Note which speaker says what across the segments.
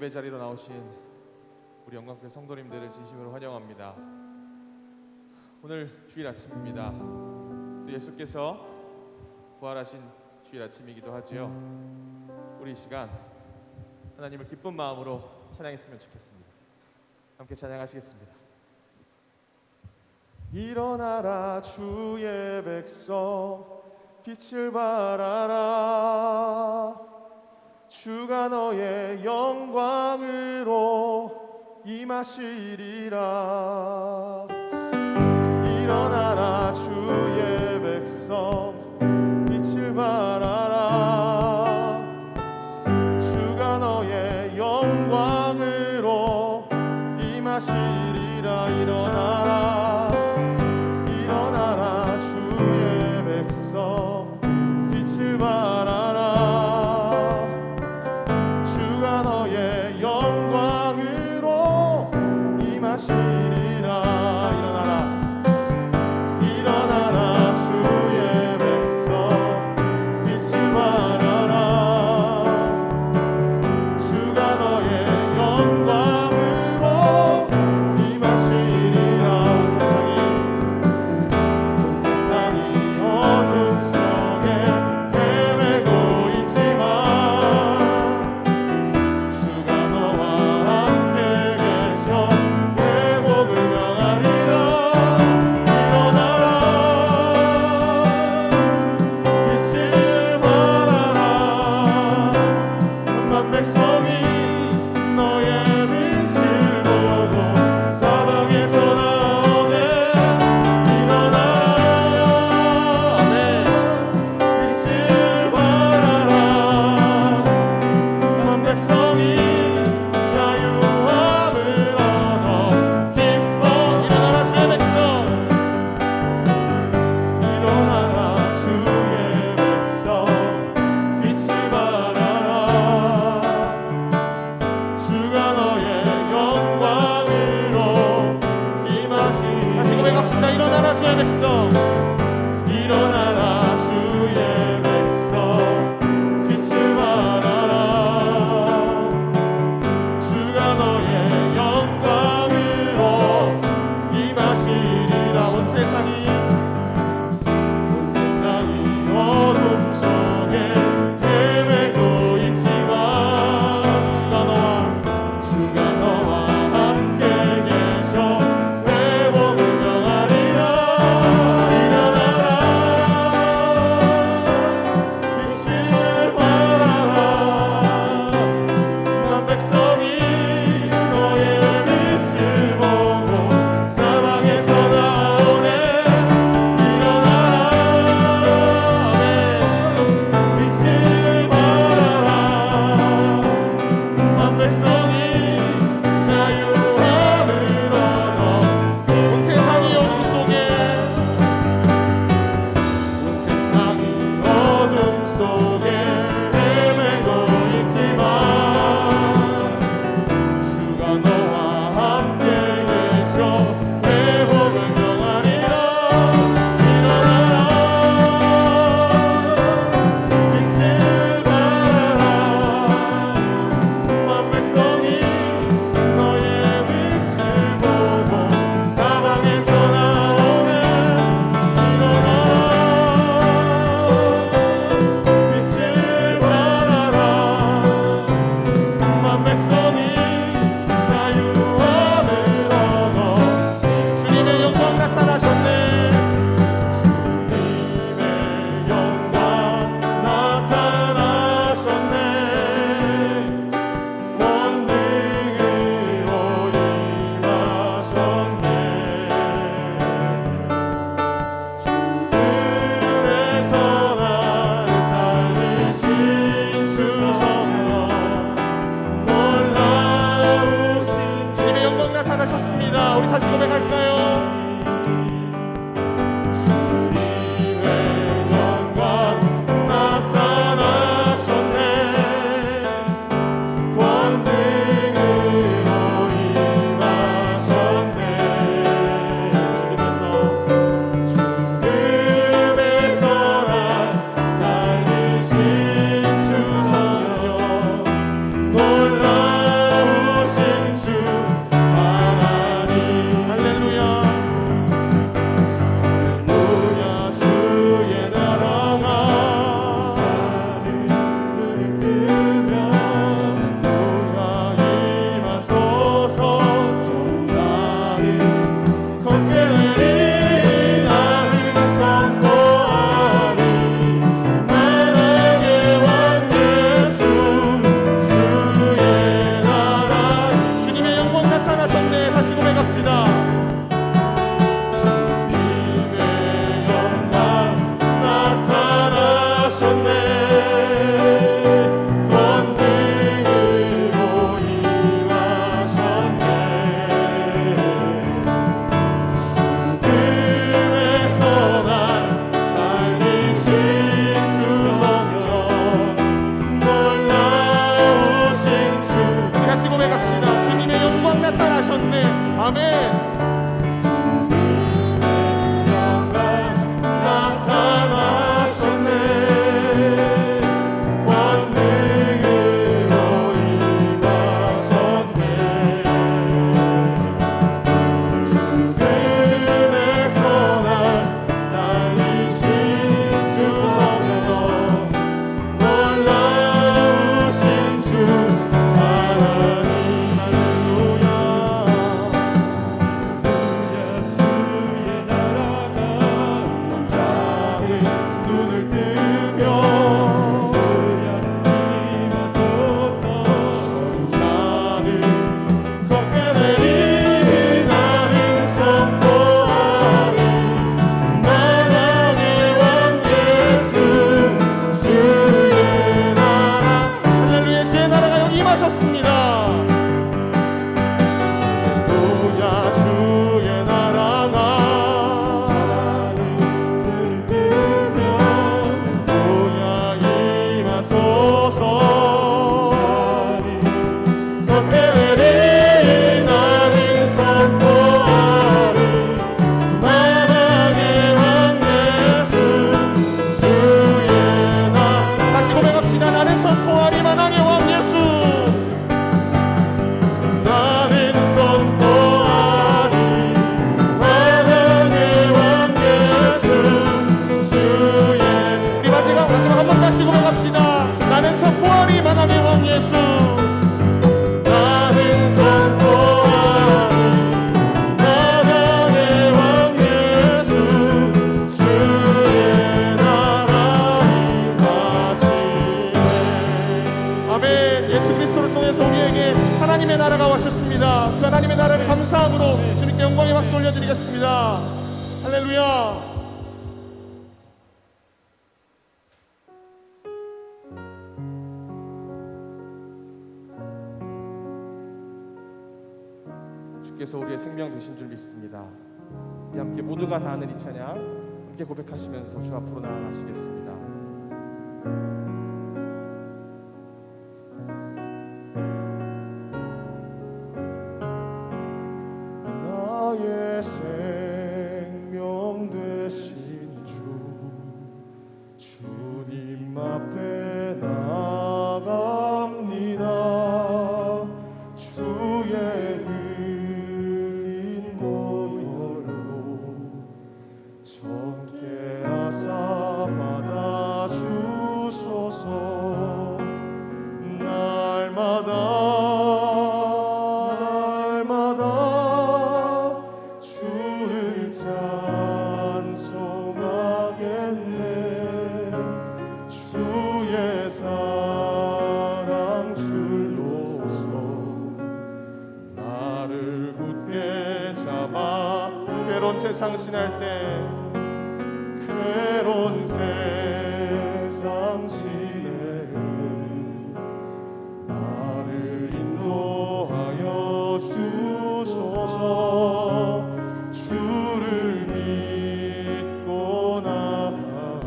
Speaker 1: 예배 자리로 나오신 우리 영광교회 성도님들을 진심으로 환영합니다. 오늘 주일 아침입니다. 또 예수께서 부활하신 주일 아침이기도 하지요. 우리 이 시간 하나님을 기쁜 마음으로 찬양했으면 좋겠습니다. 함께 찬양하시겠습니다. 일어나라 주의 백성, 빛을 발하라. 주가 너의 영광으로 임하시리라. 일어나라 주의 백성, 빛을 발하라. 주가 너의 영광으로 임하시리라. 일어나라, 일어나라 주의 백성, 빛을 발하라. 주가 너의 영광으로 임하시리라.
Speaker 2: 일어나라
Speaker 1: 박수 올려드리겠습니다. 할렐루야. 주께서 우리의 생명 되신 줄 믿습니다. 우리 함께 모두가 다 아는 이 찬양 함께 고백하시면서 주 앞으로 나아가시겠습니다. 나의 생명 되신 주 주님 앞에 나아갑니다. 주의 정케 하사 받아주소서. 날마다 주를 찬송하겠네. 주의 사랑 줄로서 나를 굳게 잡아 괴로운 세상 지날 때 괴로운 세상 지낼 때 나를 인도하여 주소서. 주를 믿고 나가며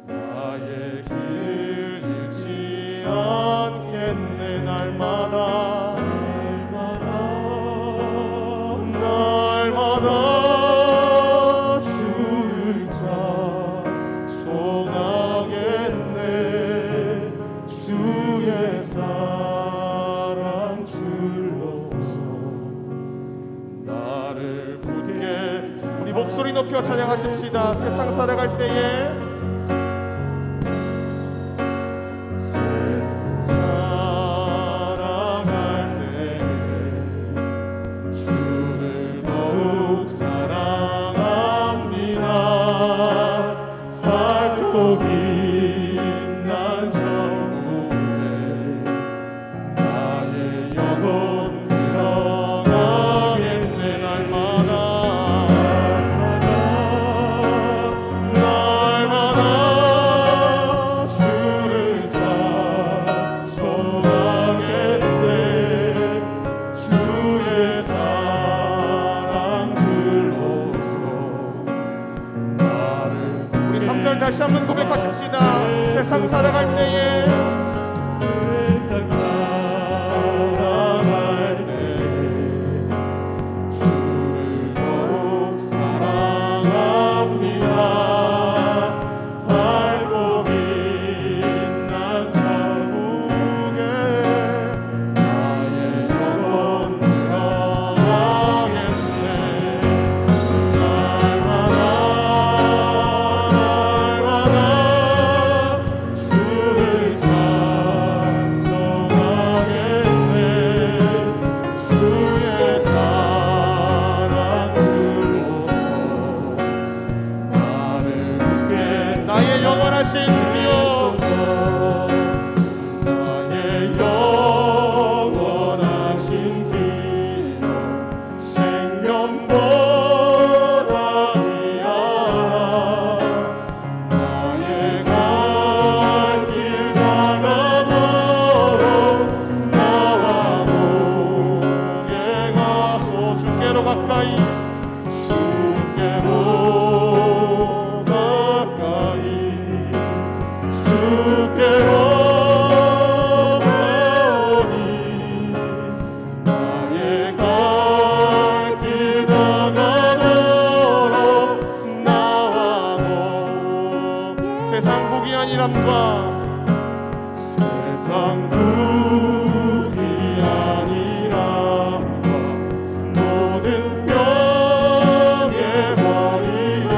Speaker 1: 나의 길을 잃지 않겠네. 날마다 주를 찬송하겠네. 주의 사랑 줄로서 나를 굳게. 우리 목소리 높여 찬양하십시다. 세상 살아갈 때에 다시 한번 고백하십시다. 세상 살아갈 때에 주를 더욱 사랑합니다. 밝고 빛난 천국에 나의 영혼 들어가겠네. 나의 영원하신 주여, 나의 영원하신 길이여, 생명보다 위하라. 나의 갈 길 다가도록 나와 함께 가소. 주께로 가까이, 주께로 주께로 가오니 나의 갈 길 다가도록 나와도 세상 복이 아니람과 세상 복이 아니람과 모든 병에 버리고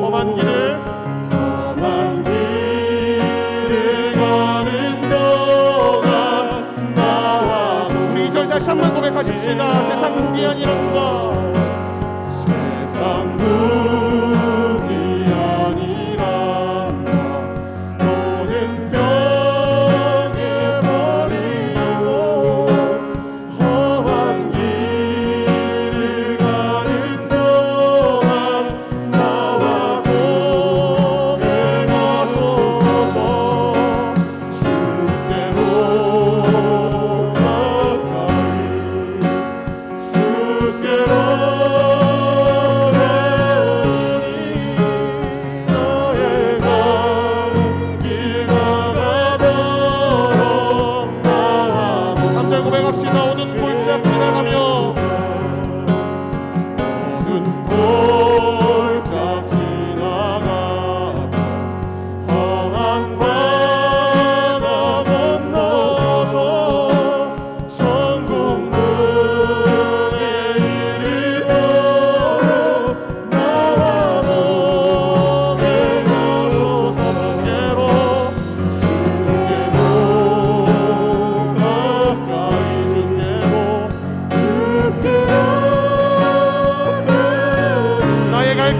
Speaker 1: 험한 길을 다시 한번 고백하십시다. 세상 복이 아니란다. 세상 복이 아니란다. 모든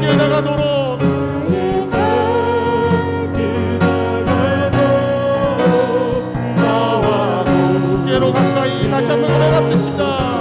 Speaker 1: 길 나가도록 주께로 가까이 다시 한번 고백합시다.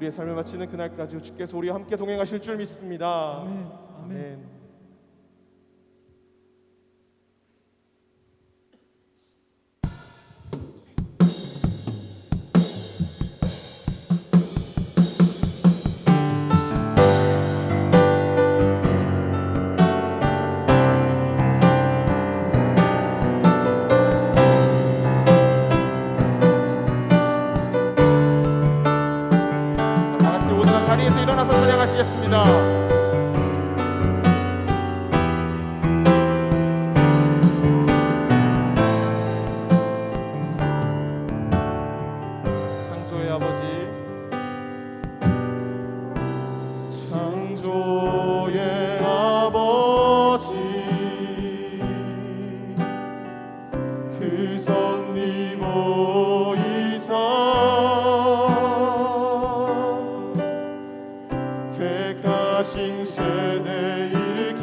Speaker 1: 우리의 삶을 마치는 그날까지 주께서 우리와 함께 동행하실 줄 믿습니다.
Speaker 2: 아멘. 아멘.
Speaker 1: 자리에서 일어나서 찬양하시겠습니다. 창조의 아버지, 창조의 아버지, 그 선님 오이사 택하신 세대 일으키어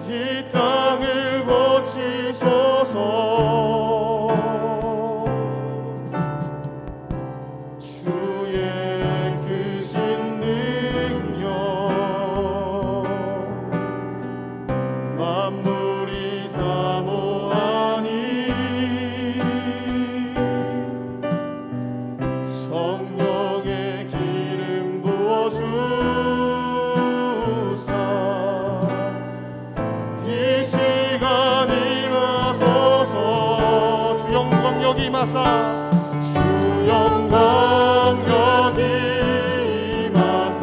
Speaker 1: 이 땅을 고치소서. 주의 크신 능력 만물이 사모하니 성령의 기름 부어주사 이 시간 임하소서. 주 영광 여기 임하사, 주 영광 여기 임하사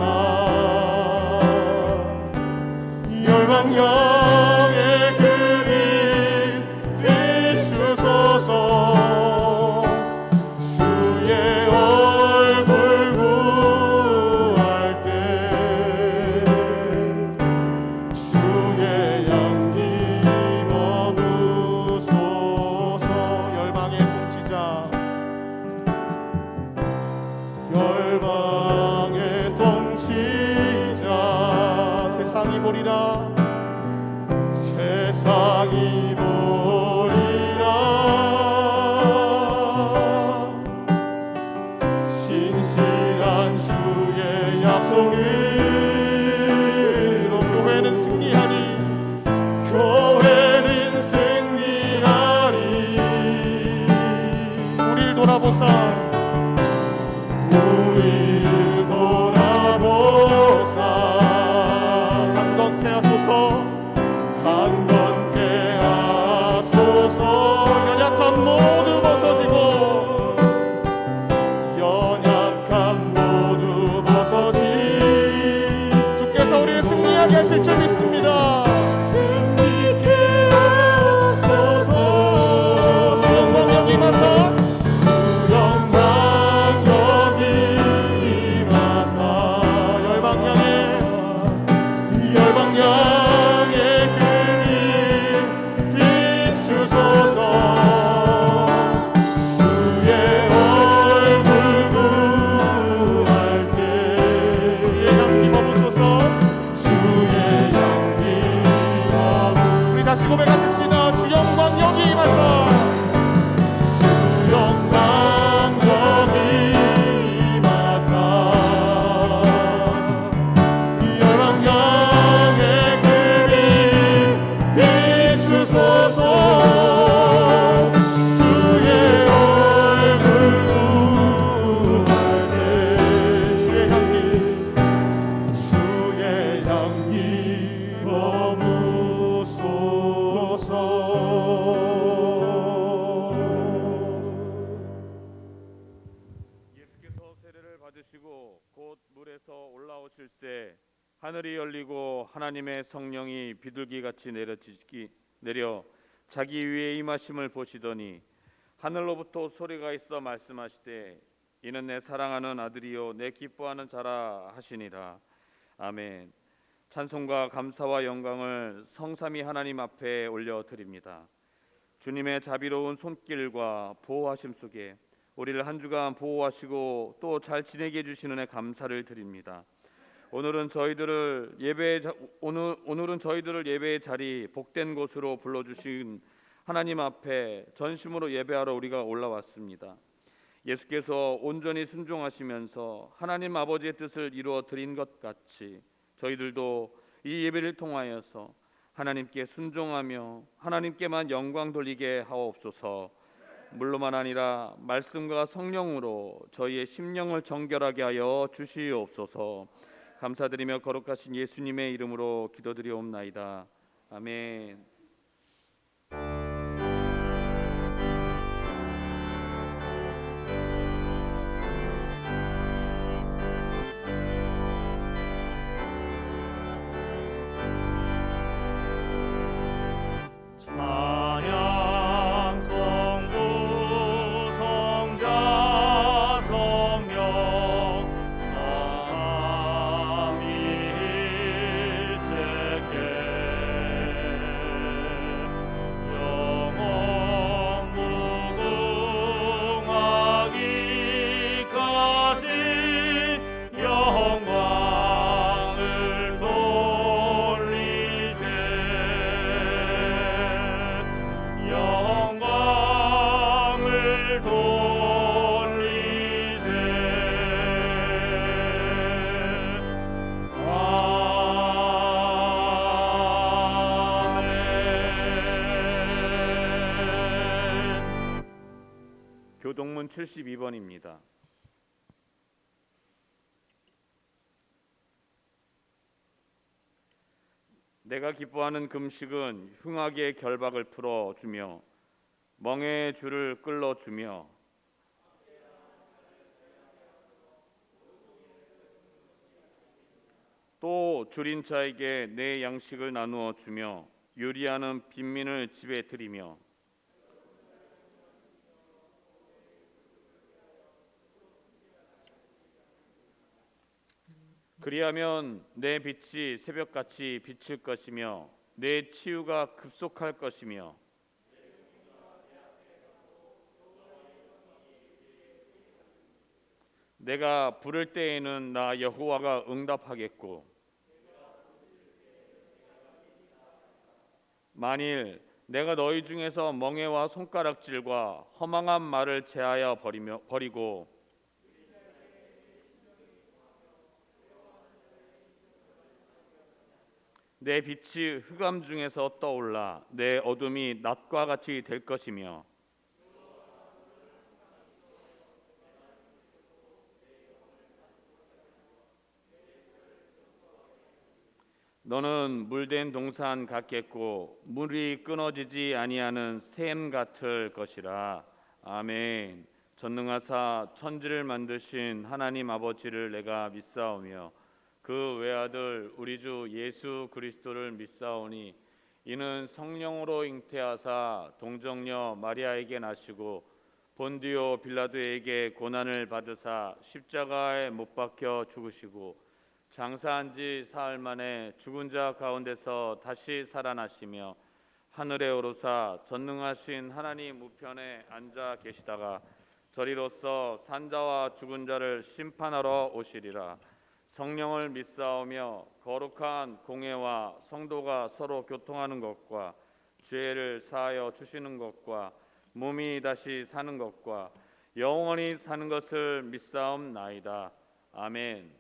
Speaker 1: 열방 향해 그리 비추소서. 주의 얼굴 구할 때 주의 향기 머무소서. 열방의 통치자, 열방의 통치자, 세상이 보리라, 세상이 보리라. 신실한 주의 약속으로 교회는 승리하니, 교회는 승리하니. 우릴 돌아보사, 우릴 돌아보사. 강건케 하소서, 강건케 하소서. 연약함 모두 벗어지고, 연약함 모두 벗어지. 주께서 우리를 승리하게 하실 줄 믿습니다. 승리케 하소서. 주 영광 여기 임하사, 주 영광 여기 임하사 열방 향해, 열방 향해 그리 비추소서. 주의 얼굴 구할 때 주의 향기 머무소서. 주의 향기 머무. 우리 다시 고백하십시다. 주 영광 여기 임하사, 주 영광 여기 임하사 열방 향해 그리 비추소서.
Speaker 2: 하늘이 열리고 하나님의 성령이 비둘기같이 내려 자기 위에 임하심을 보시더니 하늘로부터 소리가 있어 말씀하시되 이는 내 사랑하는 아들이요 내 기뻐하는 자라 하시니라. 아멘. 찬송과 감사와 영광을 성삼위 하나님 앞에 올려드립니다. 주님의 자비로운 손길과 보호하심 속에 우리를 한 주간 보호하시고 또 잘 지내게 해주시는 은혜 감사를 드립니다. 오늘은 저희들을 예배의 자리 복된 곳으로 불러주신 하나님 앞에 전심으로 예배하러 우리가 올라왔습니다. 예수께서 온전히 순종하시면서 하나님 아버지의 뜻을 이루어 드린 것 같이 저희들도 이 예배를 통하여서 하나님께 순종하며 하나님께만 영광 돌리게 하옵소서. 물로만 아니라 말씀과 성령으로 저희의 심령을 정결하게 하여 주시옵소서. 감사드리며 거룩하신 예수님의 이름으로 기도드리옵나이다. 아멘. 교동문 72번입니다. 내가 기뻐하는 금식은 흉악의 결박을 풀어주며 멍에의 줄을 끌어주며 또 줄인 자에게 내 양식을 나누어 주며 요리하는 빈민을 집에 들이며 그리하면 내 빛이 새벽같이 비칠 것이며 내 치유가 급속할 것이며 내가 부를 때에는 나 여호와가 응답하겠고 만일 내가 너희 중에서 멍에와 손가락질과 허망한 말을 제하여 버리고 내 빛이 흑암 중에서 떠올라 내 어둠이 낮과 같이 될 것이며 너는 물된 동산 같겠고 물이 끊어지지 아니하는 샘 같을 것이라. 아멘. 전능하사 천지를 만드신 하나님 아버지를 내가 믿사오며 그 외아들 우리 주 예수 그리스도를 믿사오니 이는 성령으로 잉태하사 동정녀 마리아에게 나시고 본디오 빌라도에게 고난을 받으사 십자가에 못 박혀 죽으시고 장사한 지 사흘 만에 죽은 자 가운데서 다시 살아나시며 하늘에 오르사 전능하신 하나님 우편에 앉아 계시다가 저리로서 산자와 죽은 자를 심판하러 오시리라. 성령을 믿사오며 거룩한 공회와 성도가 서로 교통하는 것과 죄를 사하여 주시는 것과 몸이 다시 사는 것과 영원히 사는 것을 믿사옵나이다. 아멘.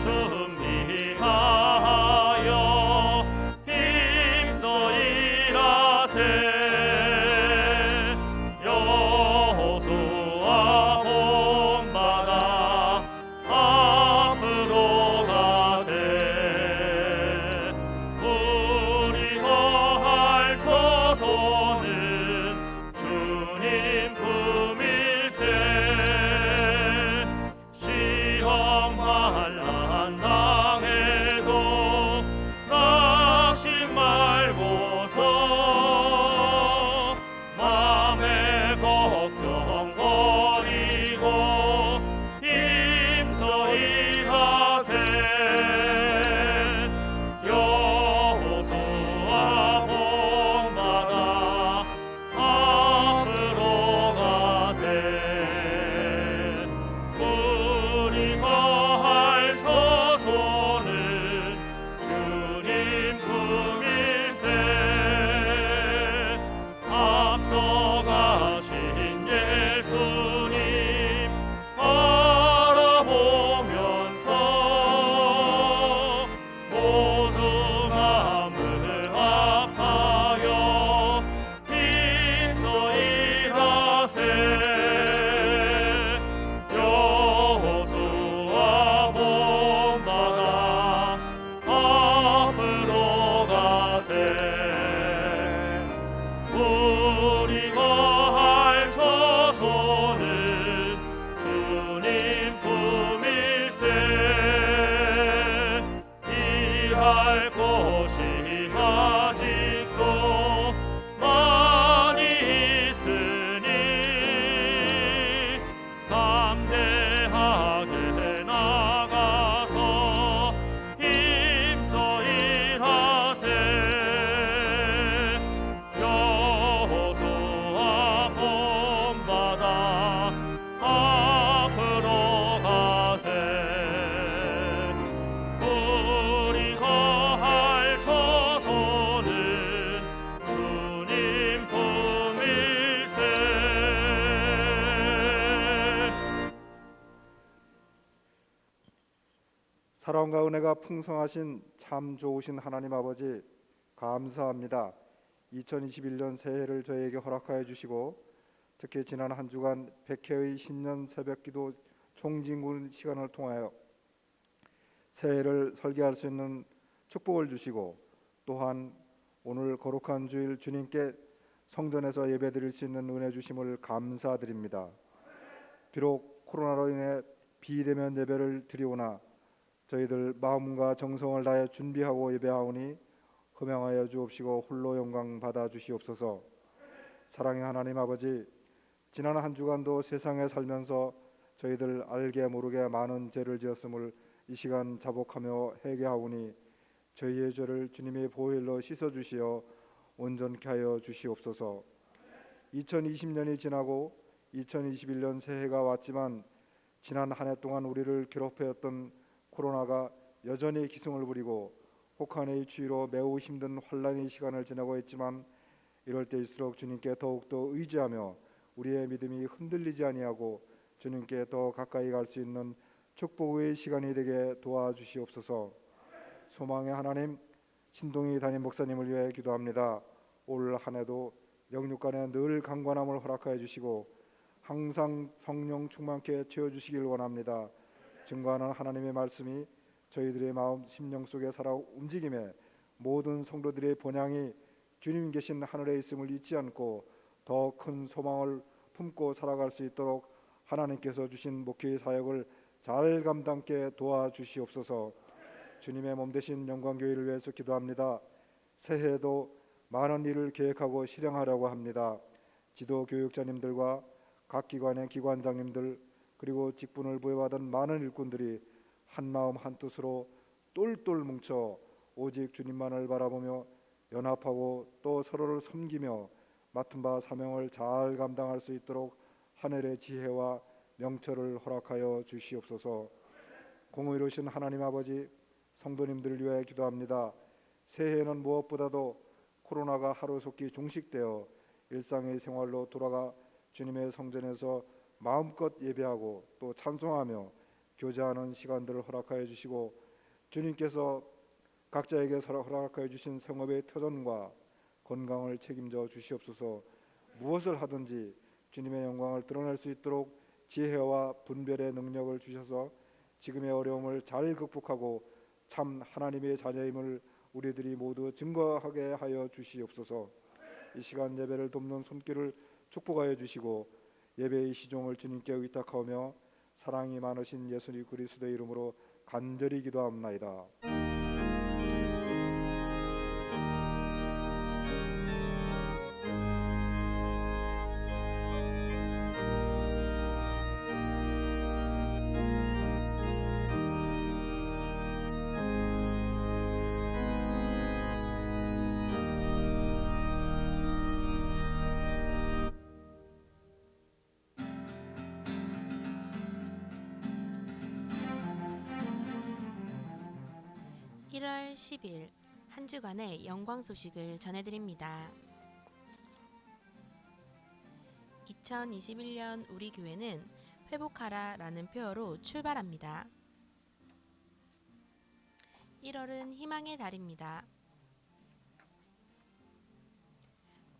Speaker 3: 주 사랑과 은혜가 풍성하신 참 좋으신 하나님 아버지, 감사합니다. 2021년 새해를 저에게 허락하여 주시고 특히 지난 한 주간 100회의 신년 새벽기도 총진군 시간을 통하여 새해를 설계할 수 있는 축복을 주시고, 또한 오늘 거룩한 주일 주님께 성전에서 예배드릴 수 있는 은혜 주심을 감사드립니다. 비록 코로나로 인해 비대면 예배를 드리오나 저희들 마음과 정성을 다해 준비하고 예배하오니 흠양하여 주옵시고 홀로 영광 받아 주시옵소서. 사랑의 하나님 아버지, 지난 한 주간도 세상에 살면서 저희들 알게 모르게 많은 죄를 지었음을 이 시간 자복하며 회개하오니 저희의 죄를 주님의 보혈로 씻어주시어 온전케 하여 주시옵소서. 2020년이 지나고 2021년 새해가 왔지만 지난 한 해 동안 우리를 괴롭혀왔던 코로나가 여전히 기승을 부리고 혹한의 추위로 매우 힘든 환난의 시간을 지나고 있지만, 이럴 때일수록 주님께 더욱더 의지하며 우리의 믿음이 흔들리지 아니하고 주님께 더 가까이 갈 수 있는 축복의 시간이 되게 도와주시옵소서. 소망의 하나님, 신동희 담임 목사님을 위해 기도합니다. 올 한 해도 영육간에 늘 강건함을 허락하여 주시고 항상 성령 충만케 채워주시길 원합니다. 증거하는 하나님의 말씀이 저희들의 마음 심령 속에 살아 움직임에 모든 성도들의 본향이 주님 계신 하늘에 있음을 잊지 않고 더 큰 소망을 품고 살아갈 수 있도록 하나님께서 주신 목회의 사역을 잘 감당케 도와주시옵소서. 주님의 몸 되신 영광교회를 위해서 기도합니다. 새해에도 많은 일을 계획하고 실행하려고 합니다. 지도교육자님들과 각 기관의 기관장님들, 그리고 직분을 부여받은 많은 일꾼들이 한마음 한뜻으로 똘똘 뭉쳐 오직 주님만을 바라보며 연합하고 또 서로를 섬기며 맡은 바 사명을 잘 감당할 수 있도록 하늘의 지혜와 명철을 허락하여 주시옵소서. 공의로우신 하나님 아버지, 성도님들을 위해 기도합니다. 새해에는 무엇보다도 코로나가 하루속히 종식되어 일상의 생활로 돌아가 주님의 성전에서 마음껏 예배하고 또 찬송하며 교제하는 시간들을 허락하여 주시고, 주님께서 각자에게 허락하여 주신 생업의 터전과 건강을 책임져 주시옵소서. 무엇을 하든지 주님의 영광을 드러낼 수 있도록 지혜와 분별의 능력을 주셔서 지금의 어려움을 잘 극복하고 참 하나님의 자녀임을 우리들이 모두 증거하게 하여 주시옵소서. 이 시간 예배를 돕는 손길을 축복하여 주시고 예배의 시종을 주님께 의탁하며 사랑이 많으신 예수님 그리스도의 이름으로 간절히 기도합나이다.
Speaker 4: 1월 10일 한 주간의 영광 소식을 전해드립니다. 2021년 우리 교회는 회복하라 라는 표어로 출발합니다. 1월은 희망의 달입니다.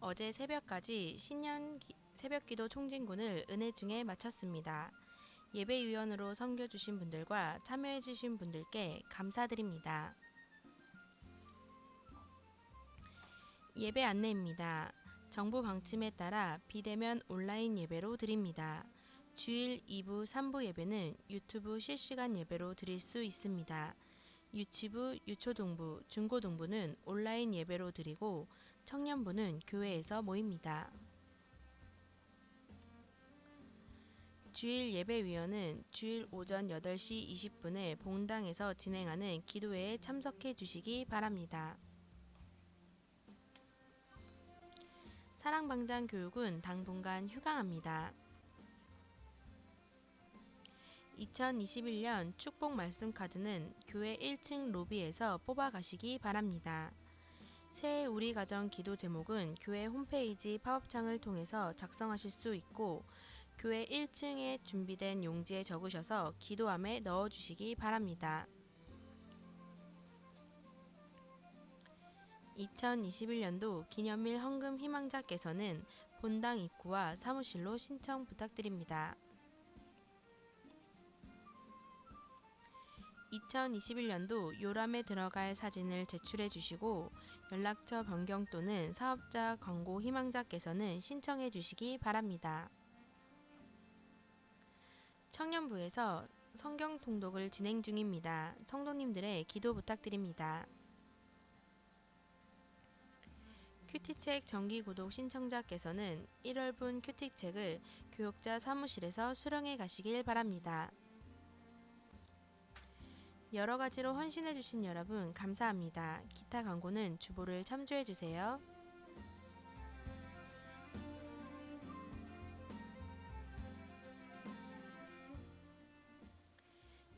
Speaker 4: 어제 새벽까지 신년 새벽기도 총진군을 은혜 중에 마쳤습니다. 예배위원으로 섬겨주신 분들과 참여해주신 분들께 감사드립니다. 예배 안내입니다. 정부 방침에 따라 비대면 온라인 예배로 드립니다. 주일 2부, 3부 예배는 유튜브 실시간 예배로 드릴 수 있습니다. 유치부, 유초동부, 중고동부는 온라인 예배로 드리고 청년부는 교회에서 모입니다. 주일 예배위원은 주일 오전 8시 20분에 봉당에서 진행하는 기도회에 참석해 주시기 바랍니다. 사랑방장 교육은 당분간 휴강합니다. 2021년 축복 말씀 카드는 교회 1층 로비에서 뽑아가시기 바랍니다. 새해 우리 가정 기도 제목은 교회 홈페이지 팝업창을 통해서 작성하실 수 있고 교회 1층에 준비된 용지에 적으셔서 기도함에 넣어주시기 바랍니다. 2021년도 기념일 헌금 희망자께서는 본당 입구와 사무실로 신청 부탁드립니다. 2021년도 요람에 들어갈 사진을 제출해 주시고 연락처 변경 또는 사업자 광고 희망자께서는 신청해 주시기 바랍니다. 청년부에서 성경 통독을 진행 중입니다. 성도님들의 기도 부탁드립니다. 큐티책 정기 구독 신청자께서는 1월분 큐티책을 교역자 사무실에서 수령해 가시길 바랍니다. 여러 가지로 헌신해 주신 여러분 감사합니다. 기타 광고는 주보를 참조해 주세요.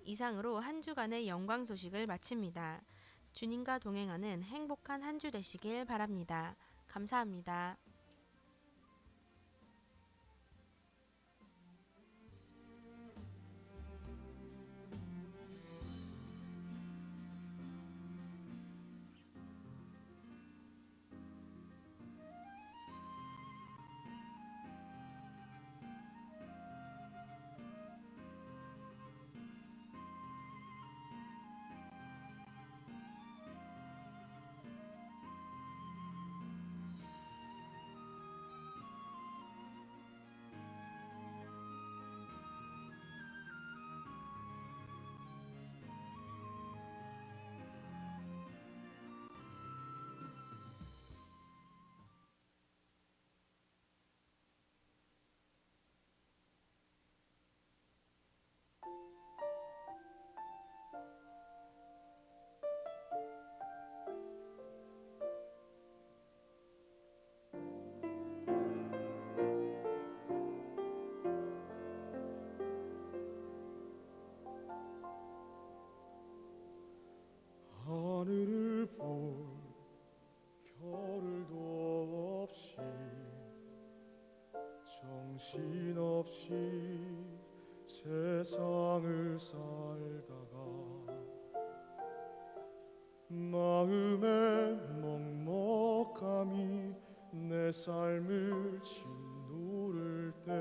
Speaker 4: 이상으로 한 주간의 영광 소식을 마칩니다. 주님과 동행하는 행복한 한 주 되시길 바랍니다. 감사합니다.
Speaker 1: 하늘을 볼 겨를도 없이 정신없이 세상을 살다가 마음의 먹먹함이 내 삶을 짓누를 때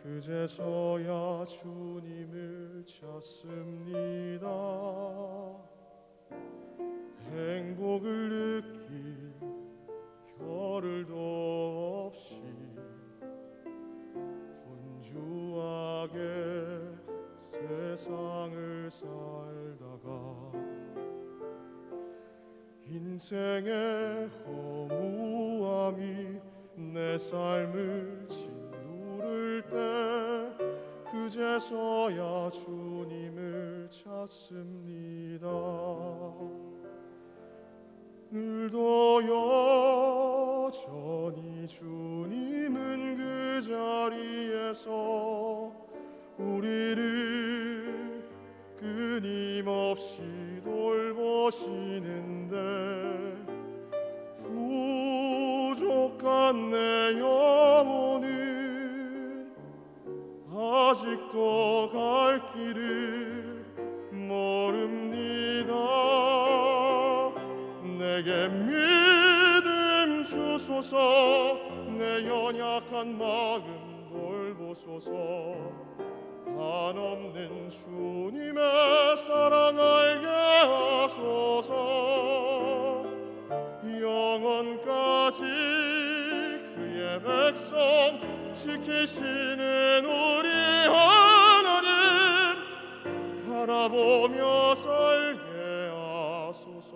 Speaker 1: 그제서야 주님을 찾습니다. 행복을 느낄 겨를도 없이 분주하게 세상을 살다가 인생의 허무함이 내 삶을 짓누를 때 그제서야 주님을 찾습니다. 늘도 여전히 주님은 그 자리에서 우리를 끊임없이 돌보시는데 부족한 내 영혼은 아직도 갈 길을 모릅니다. 내게 믿음 주소서, 내 연약한 마음 돌보소서. 한없는 주님의 사랑 알게 하소서. 영원까지 그의 백성 지키시는 우리 하나님 바라보며 살게 하소서.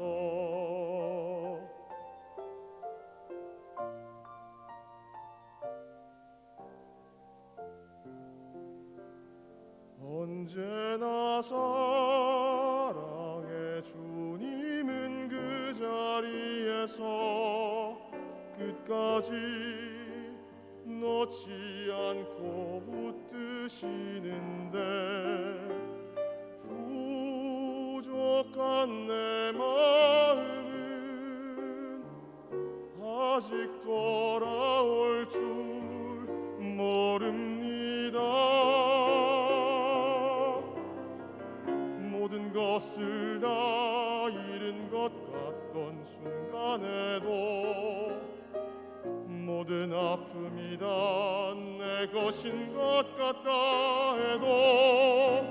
Speaker 1: 언제나 사랑의 주님은 그 자리에서 끝까지 놓지 않고 붙드시는데 부족한 내 마음은 아직 돌아올 줄 모릅니다. 모든 것을 다 잃은 것 같던 순간
Speaker 5: 아픔이다 내 것인 것 같다 해도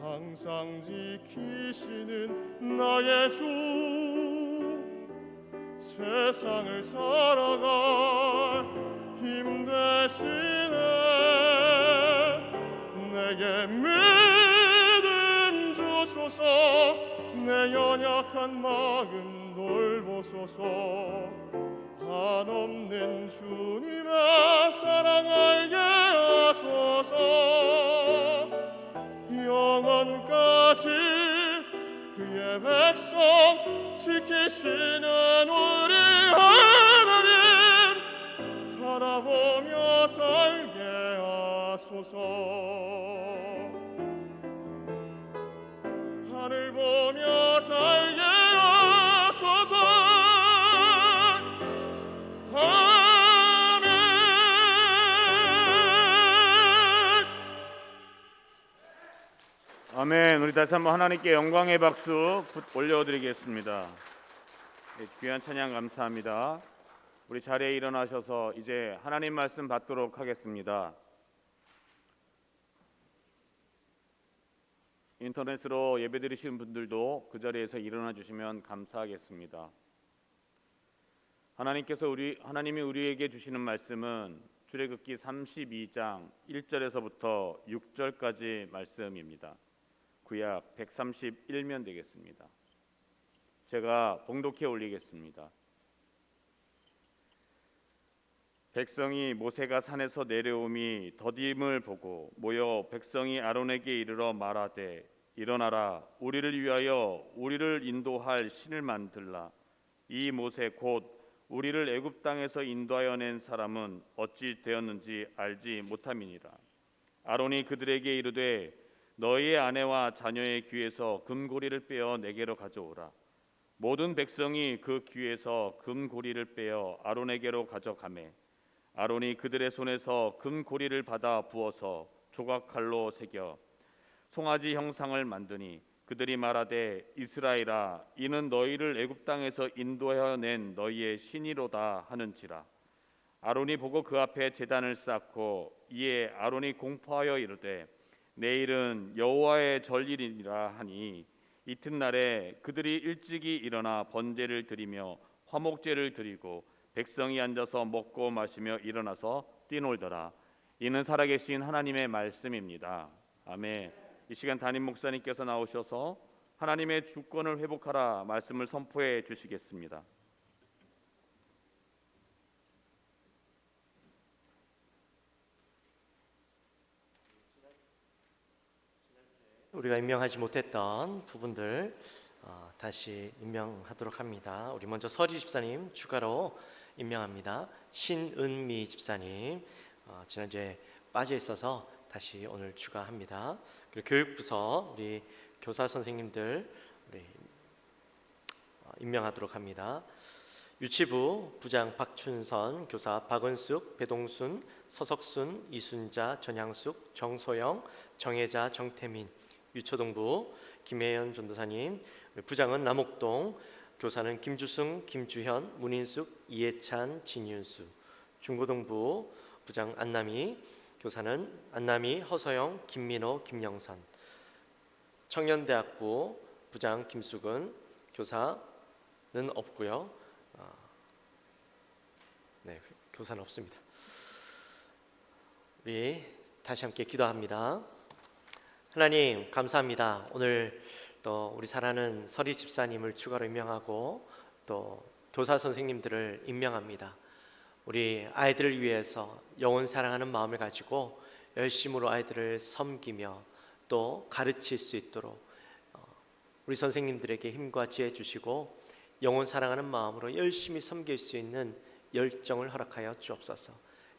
Speaker 5: 항상 지키시는 나의 주 세상을 살아갈 힘 되시네 내게 믿음 주소서 내 연약한 마음 돌보소서 한없는 주님의 사랑 알게 하소서 영원까지 그의 백성 지키시는 우리 하나님 바라보며 살게 하소서 하늘 보며 살게 하소서 아멘.
Speaker 2: 아멘. 우리 다시 한번 하나님께 영광의 박수 올려드리겠습니다. 네, 귀한 찬양 감사합니다. 우리 자리에 일어나셔서 이제 하나님 말씀 받도록 하겠습니다. 인터넷으로 예배드리시는 분들도 그 자리에서 일어나 주시면 감사하겠습니다. 하나님이 우리에게 주시는 말씀은 출애굽기 32장 1절에서부터 6절까지 말씀입니다. 구약 131면 되겠습니다. 제가 봉독해 올리겠습니다. 백성이 모세가 산에서 내려옴이 더딤을 보고 모여 백성이 아론에게 이르러 말하되 일어나라 우리를 위하여 우리를 인도할 신을 만들라 이 모세 곧 우리를 애굽 땅에서 인도하여 낸 사람은 어찌 되었는지 알지 못함이니라. 아론이 그들에게 이르되 너희의 아내와 자녀의 귀에서 금고리를 빼어 내게로 가져오라. 모든 백성이 그 귀에서 금고리를 빼어 아론에게로 가져가매 아론이 그들의 손에서 금고리를 받아 부어서 조각칼로 새겨 송아지 형상을 만드니 그들이 말하되 이스라엘아 이는 너희를 애굽 땅에서 인도하여 낸 너희의 신이로다 하는지라. 아론이 보고 그 앞에 제단을 쌓고 이에 아론이 공포하여 이르되 내일은 여호와의 절일이라 하니 이튿날에 그들이 일찍이 일어나 번제를 드리며 화목제를 드리고 백성이 앉아서 먹고 마시며 일어나서 뛰놀더라. 이는 살아계신 하나님의 말씀입니다. 아멘. 이 시간 담임 목사님께서 나오셔서 하나님의 주권을 회복하라 말씀을 선포해 주시겠습니다.
Speaker 6: 우리가 임명하지 못했던 부분들 다시 임명하도록 합니다. 우리 먼저 서리 집사님 추가로 임명합니다. 신은미 집사님 지난주에 빠져 있어서 다시 오늘 추가합니다. 그리고 교육부서 우리 교사 선생님들 우리 임명하도록 합니다. 유치부 부장 박춘선, 교사 박은숙, 배동순, 서석순, 이순자, 전향숙, 정소영, 정혜자, 정태민. 유초동부 김혜연 전도사님, 부장은 남옥동, 교사는 김주승, 김주현, 문인숙, 이해찬, 진윤수. 중고동부 부장 안남희, 교사는 안남희, 허서영, 김민호, 김영선. 청년대학부 부장 김수근, 교사는 없고요. 네, 교사는 없습니다. 우리 다시 함께 기도합니다. 하나님 감사합니다. 오늘 또 우리 사랑하는 서리 집사님을 추가로 임명하고 또 교사 선생님들을 임명합니다. 우리 아이들을 위해서 영혼 사랑하는 마음을 가지고 열심으로 아이들을 섬기며 또 가르칠 수 있도록 우리 선생님들에게 힘과 지혜 주시고 영혼 사랑하는 마음으로 열심히 섬길 수 있는 열정을 허락하여 주옵소서.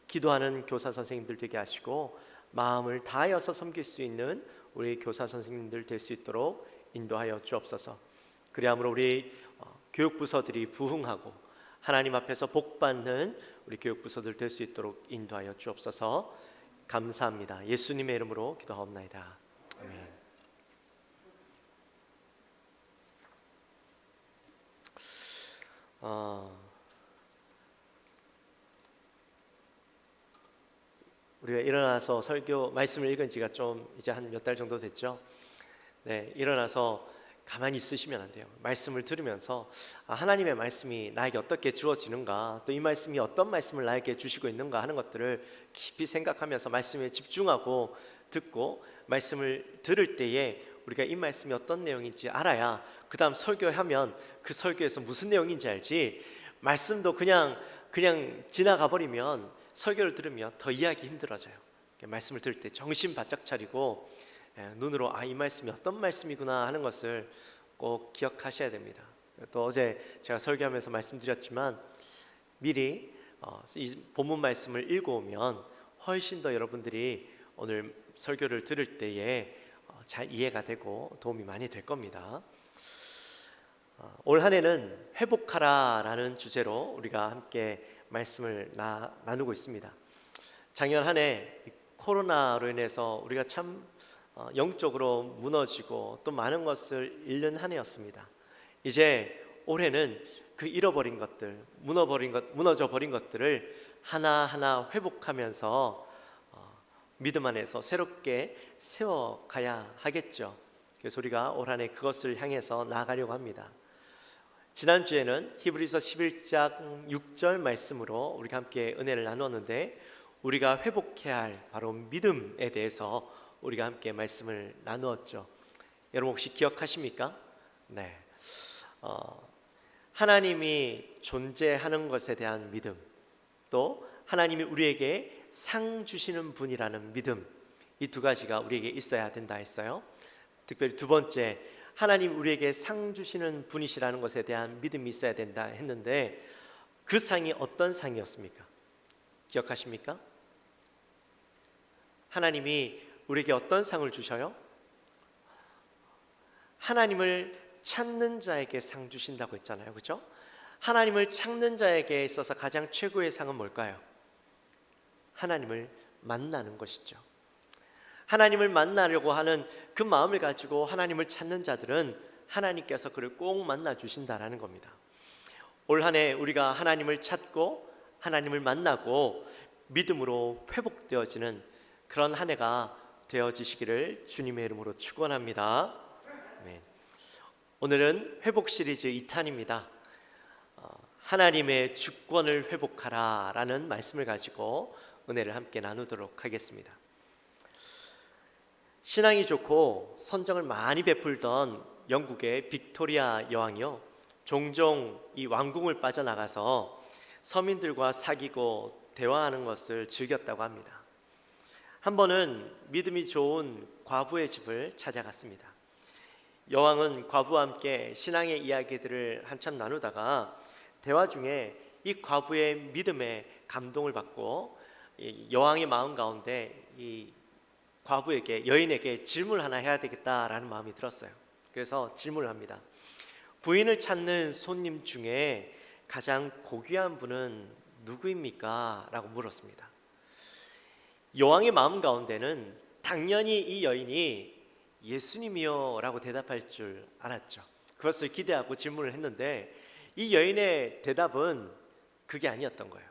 Speaker 6: 기도하는 교사 선생님들 되게 하시고 마음을 다하여서 섬길 수 있는 우리 교사 선생님들 될 수 있도록 인도하여 주옵소서. 그리함으로 우리 교육부서들이 부흥하고 하나님 앞에서 복받는 우리 교육부서들 될 수 있도록 인도하여 주옵소서. 감사합니다. 예수님의 이름으로 기도하옵나이다. 아멘. 우리가 일어나서 설교 말씀을 읽은 지가 좀 이제 한 몇 달 정도 됐죠. 네, 일어나서 가만히 있으시면 안 돼요. 말씀을 들으면서 하나님의 말씀이 나에게 어떻게 주어지는가, 또 이 말씀이 어떤 말씀을 나에게 주시고 있는가 하는 것들을 깊이 생각하면서 말씀에 집중하고 듣고, 말씀을 들을 때에 우리가 이 말씀이 어떤 내용인지 알아야 그 다음 설교하면 그 설교에서 무슨 내용인지 알지, 말씀도 그냥 지나가 버리면 설교를 들으면 더 이해하기 힘들어져요. 말씀을 들을 때 정신 바짝 차리고 눈으로 이 말씀이 어떤 말씀이구나 하는 것을 꼭 기억하셔야 됩니다. 또 어제 제가 설교하면서 말씀드렸지만 미리 이 본문 말씀을 읽어오면 훨씬 더 여러분들이 오늘 설교를 들을 때에 잘 이해가 되고 도움이 많이 될 겁니다. 올 한 해는 회복하라라는 주제로 우리가 함께 말씀을 나누고 있습니다. 작년 한 해 코로나로 인해서 우리가 참 영적으로 무너지고 또 많은 것을 잃는 한 해였습니다. 이제 올해는 그 잃어버린 것들, 무너져 버린 것들을 하나하나 회복하면서 믿음 안에서 새롭게 세워가야 하겠죠. 그래서 우리가 올 한 해 그것을 향해서 나아가려고 합니다. 지난주에는 히브리서 11장 6절 말씀으로 우리가 함께 은혜를 나눴는데, 우리가 회복해야 할 바로 믿음에 대해서 우리가 함께 말씀을 나누었죠. 여러분 혹시 기억하십니까? 네. 하나님이 존재하는 것에 대한 믿음, 또 하나님이 우리에게 상 주시는 분이라는 믿음, 이 두 가지가 우리에게 있어야 된다 했어요. 특별히 두 번째, 하나님 우리에게 상 주시는 분이시라는 것에 대한 믿음이 있어야 된다 했는데, 그 상이 어떤 상이었습니까? 기억하십니까? 하나님이 우리에게 어떤 상을 주셔요? 하나님을 찾는 자에게 상 주신다고 했잖아요, 그렇죠? 하나님을 찾는 자에게 있어서 가장 최고의 상은 뭘까요? 하나님을 만나는 것이죠. 하나님을 만나려고 하는 그 마음을 가지고 하나님을 찾는 자들은 하나님께서 그를 꼭 만나 주신다라는 겁니다. 올 한 해 우리가 하나님을 찾고 하나님을 만나고 믿음으로 회복되어지는 그런 한 해가 되어지시기를 주님의 이름으로 축원합니다. 네. 오늘은 회복 시리즈 2탄입니다. 하나님의 주권을 회복하라 라는 말씀을 가지고 은혜를 함께 나누도록 하겠습니다. 신앙이 좋고 선정을 많이 베풀던 영국의 빅토리아 여왕이요, 종종 이 왕궁을 빠져나가서 서민들과 사귀고 대화하는 것을 즐겼다고 합니다. 한 번은 믿음이 좋은 과부의 집을 찾아갔습니다. 여왕은 과부와 함께 신앙의 이야기들을 한참 나누다가 대화 중에 이 과부의 믿음에 감동을 받고 여왕의 마음 가운데 이 과부에게, 여인에게 질문을 하나 해야 되겠다라는 마음이 들었어요. 그래서 질문을 합니다. 부인을 찾는 손님 중에 가장 고귀한 분은 누구입니까? 라고 물었습니다. 여왕의 마음 가운데는 당연히 이 여인이 예수님이요 라고 대답할 줄 알았죠. 그것을 기대하고 질문을 했는데 이 여인의 대답은 그게 아니었던 거예요.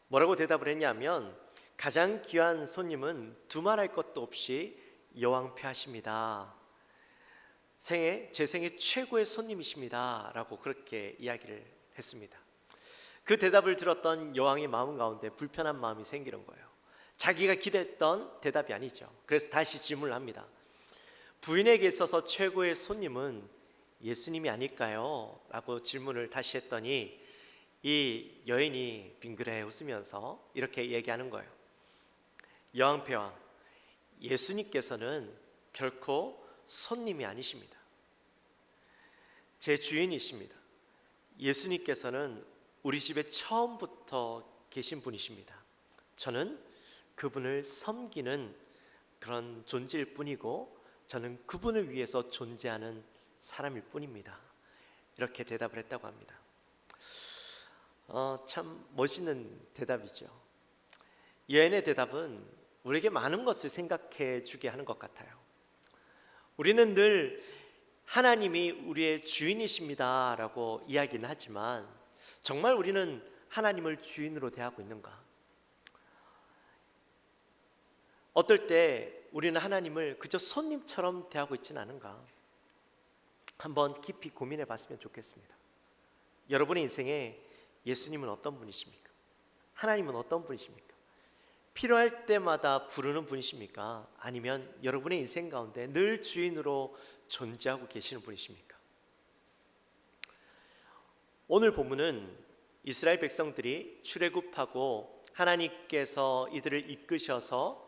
Speaker 6: 뭐라고 대답을 했냐면, 가장 귀한 손님은 두말할 것도 없이 여왕 폐하십니다. 제 생애 최고의 손님이십니다 라고 그렇게 이야기를 했습니다. 그 대답을 들었던 여왕의 마음 가운데 불편한 마음이 생기는 거예요. 자기가 기대했던 대답이 아니죠. 그래서 다시 질문을 합니다. 부인에게 있어서 최고의 손님은 예수님이 아닐까요? 라고 질문을 다시 했더니 이 여인이 빙그레 웃으면서 이렇게 얘기하는 거예요. 여왕폐하, 예수님께서는 결코 손님이 아니십니다. 제 주인이십니다. 예수님께서는 우리 집에 처음부터 계신 분이십니다. 저는 그분을 섬기는 그런 존재일 뿐이고 저는 그분을 위해서 존재하는 사람일 뿐입니다. 이렇게 대답을 했다고 합니다. 참 멋있는 대답이죠. 여인의 대답은 우리에게 많은 것을 생각해 주게 하는 것 같아요. 우리는 늘 하나님이 우리의 주인이십니다 라고 이야기는 하지만, 정말 우리는 하나님을 주인으로 대하고 있는가? 어떨 때 우리는 하나님을 그저 손님처럼 대하고 있지는 않은가? 한번 깊이 고민해 봤으면 좋겠습니다. 여러분의 인생에 예수님은 어떤 분이십니까? 하나님은 어떤 분이십니까? 필요할 때마다 부르는 분이십니까? 아니면 여러분의 인생 가운데 늘 주인으로 존재하고 계시는 분이십니까? 오늘 본문은 이스라엘 백성들이 출애굽하고 하나님께서 이들을 이끄셔서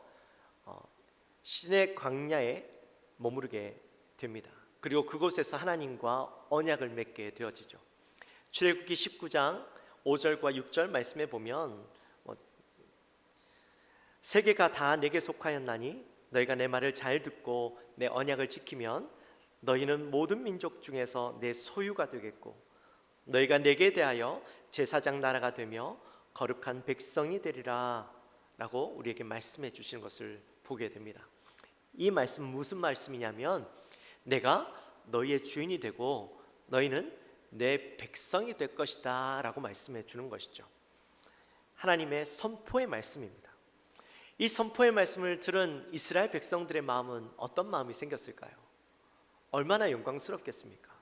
Speaker 6: 시내 광야에 머무르게 됩니다. 그리고 그곳에서 하나님과 언약을 맺게 되어지죠. 출애굽기 19장 5절과 6절 말씀에 보면 세계가 다 내게 속하였나니 너희가 내 말을 잘 듣고 내 언약을 지키면 너희는 모든 민족 중에서 내 소유가 되겠고 너희가 내게 대하여 제사장 나라가 되며 거룩한 백성이 되리라 라고 우리에게 말씀해 주시는 것을 보게 됩니다. 이 말씀은 무슨 말씀이냐면 내가 너희의 주인이 되고 너희는 내 백성이 될 것이다 라고 말씀해 주는 것이죠. 하나님의 선포의 말씀입니다. 이 선포의 말씀을 들은 이스라엘 백성들의 마음은 어떤 마음이 생겼을까요? 얼마나 영광스럽겠습니까?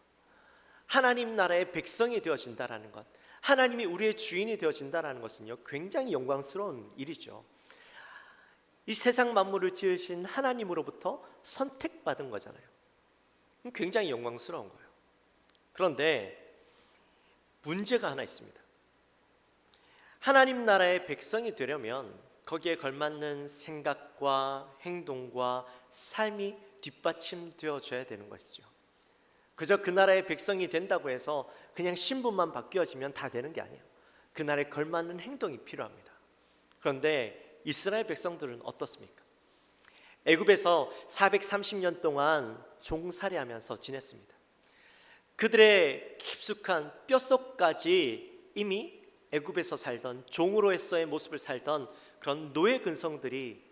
Speaker 6: 하나님 나라의 백성이 되어진다라는 것, 하나님이 우리의 주인이 되어진다라는 것은요 굉장히 영광스러운 일이죠. 이 세상 만물을 지으신 하나님으로부터 선택받은 거잖아요. 굉장히 영광스러운 거예요. 그런데 문제가 하나 있습니다. 하나님 나라의 백성이 되려면 거기에 걸맞는 생각과 행동과 삶이 뒷받침되어져야 되는 것이죠. 그저 그 나라의 백성이 된다고 해서 그냥 신분만 바뀌어지면 다 되는 게 아니에요. 그 나라에 걸맞는 행동이 필요합니다. 그런데 이스라엘 백성들은 어떻습니까? 애굽에서 430년 동안 종살이하면서 지냈습니다. 그들의 깊숙한 뼛속까지 이미 애굽에서 살던 종으로서의 모습을 살던 그런 노예 근성들이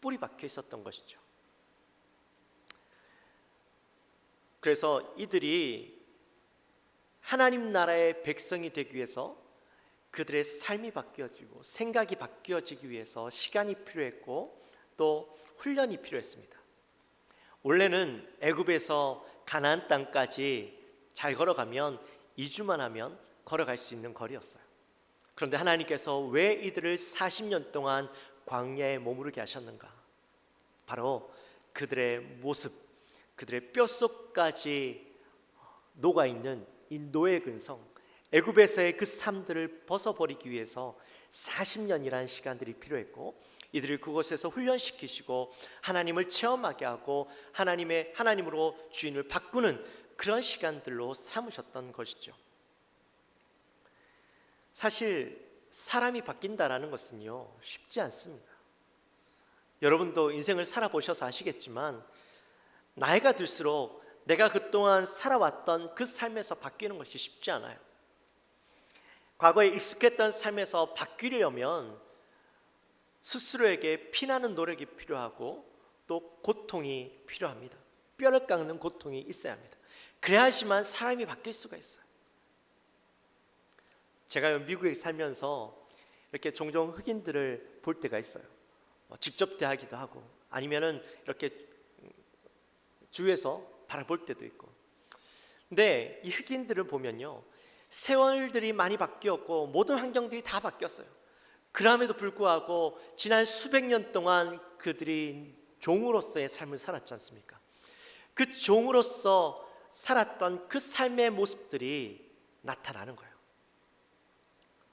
Speaker 6: 뿌리 박혀 있었던 것이죠. 그래서 이들이 하나님 나라의 백성이 되기 위해서 그들의 삶이 바뀌어지고 생각이 바뀌어지기 위해서 시간이 필요했고 또 훈련이 필요했습니다. 원래는 애굽에서 가나안 땅까지 잘 걸어가면 2주만 하면 걸어갈 수 있는 거리였어요. 그런데 하나님께서 왜 이들을 40년 동안 광야에 머무르게 하셨는가? 바로 그들의 모습, 그들의 뼛속까지 녹아있는 이 노예 근성, 애굽에서의 그 삶들을 벗어버리기 위해서 40년이라는 시간들이 필요했고 이들을 그곳에서 훈련시키시고 하나님을 체험하게 하고 하나님으로 주인을 바꾸는 그런 시간들로 삼으셨던 것이죠. 사실 사람이 바뀐다라는 것은요 쉽지 않습니다. 여러분도 인생을 살아보셔서 아시겠지만 나이가 들수록 내가 그동안 살아왔던 그 삶에서 바뀌는 것이 쉽지 않아요. 과거에 익숙했던 삶에서 바뀌려면 스스로에게 피나는 노력이 필요하고 또 고통이 필요합니다. 뼈를 깎는 고통이 있어야 합니다. 그래야지만 사람이 바뀔 수가 있어요. 제가 미국에 살면서 이렇게 종종 흑인들을 볼 때가 있어요. 직접 대하기도 하고 아니면은 이렇게 주위에서 바라볼 때도 있고. 근데 이 흑인들을 보면요 세월들이 많이 바뀌었고 모든 환경들이 다 바뀌었어요. 그럼에도 불구하고 지난 수백 년 동안 그들이 종으로서의 삶을 살았지 않습니까? 그 종으로서 살았던 그 삶의 모습들이 나타나는 거예요.